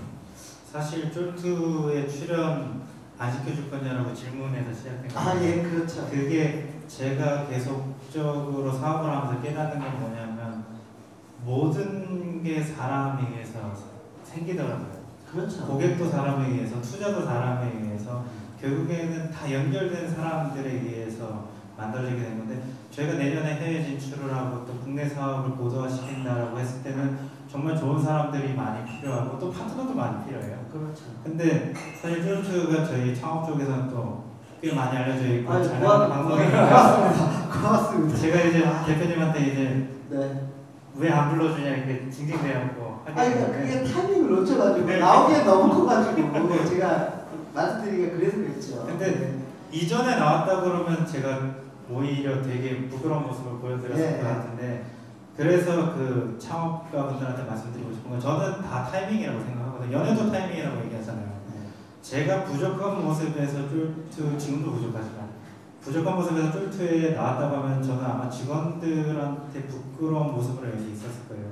사실 쫄투에 출연 안 시켜줄 거냐라고 질문해서 시작된 거예요. 예, 그렇죠. 그게 제가 계속적으로 사업을 하면서 깨닫는 게 뭐냐면 모든 게 사람에 의해서 생기더라고요. 그렇죠. 고객도 사람에 의해서, 투자도 사람에 의해서, 결국에는 다 연결된 사람들에 의해서 만들어지게 된 건데 저희가 내년에 해외 진출을 하고 또 국내 사업을 고도화시킨다라고 했을 때는 정말 좋은 사람들이 많이 필요하고 또 파트너도 많이 필요해요. 그렇죠. 근데 사실 쫄투가 저희 창업 쪽에서는 또 꽤 많이 알려져 있고 아유, 잘 나가는 방송이니까 고맙습니다. 고맙습니다. 제가 이제 대표님한테 이제 네. 왜 안 불러주냐 이렇게 징징대고 하게 아니 되는데 그게 타이밍을 놓쳐가지고 네. 나오기에 너무 커가지고 제가 말씀드리기가 그래서 그랬죠. 근데 이전에 나왔다 그러면 제가 오히려 되게 부끄러운 모습을 보여드렸을 네. 것 같은데 그래서 그 창업가분들한테 말씀드리고 싶은 건 저는 다 타이밍이라고 생각하거든요. 연애도 타이밍이라고 얘기하잖아요. 제가 부족한 모습에서 쫄투 지금도 부족하지만 부족한 모습에서 쫄투에 나왔다고 하면 저는 아마 직원들한테 부끄러운 모습으로 여기 있었을 거예요.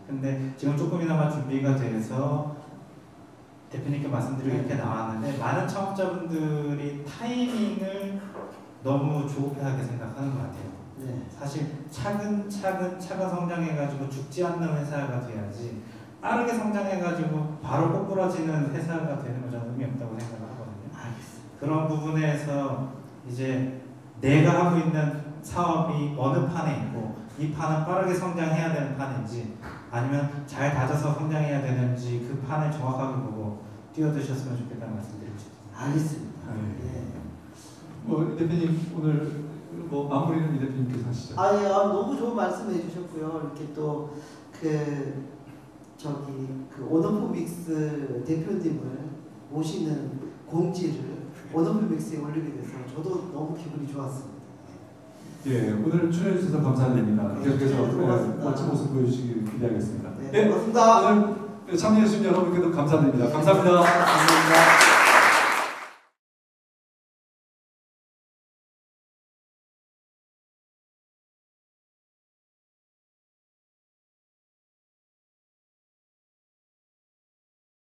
근데 지금 조금이나마 준비가 돼서 대표님께 말씀드리고 이렇게 나왔는데 많은 창업자분들이 타이밍을 너무 조급하게 생각하는 것 같아요. 네. 사실 차근 성장해가지고 죽지 않는 회사가 돼야지 빠르게 성장해가지고 바로 꼬꾸라지는 회사가 되는 건 저는 의미 없다고 생각을 하거든요. 알겠습니다. 그런 부분에서 이제 내가 하고 있는 사업이 어느 판에 있고 이 판은 빠르게 성장해야 되는 판인지 아니면 잘 다져서 성장해야 되는지 그 판을 정확하게 보고 뛰어드셨으면 좋겠다는 말씀드리고 싶습니다. 알겠습니다. 네. 네. 이 대표님 오늘 마무리는 이 대표님께서 하시죠. 너무 좋은 말씀 해주셨고요. 이렇게 또 그 오너프믹스 대표님을 모시는 공지를 오너플릭스에 올리게 돼서 저도 너무 기분이 좋았습니다. 예, 오늘 출연해 주셔서 감사드립니다. 네, 계속해서 고맙습니다. 멋진 모습 보여주시길 기대하겠습니다. 네, 예, 고맙습니다. 오늘 참여해 주신 여러분께도 감사드립니다. 감사합니다. 감사합니다.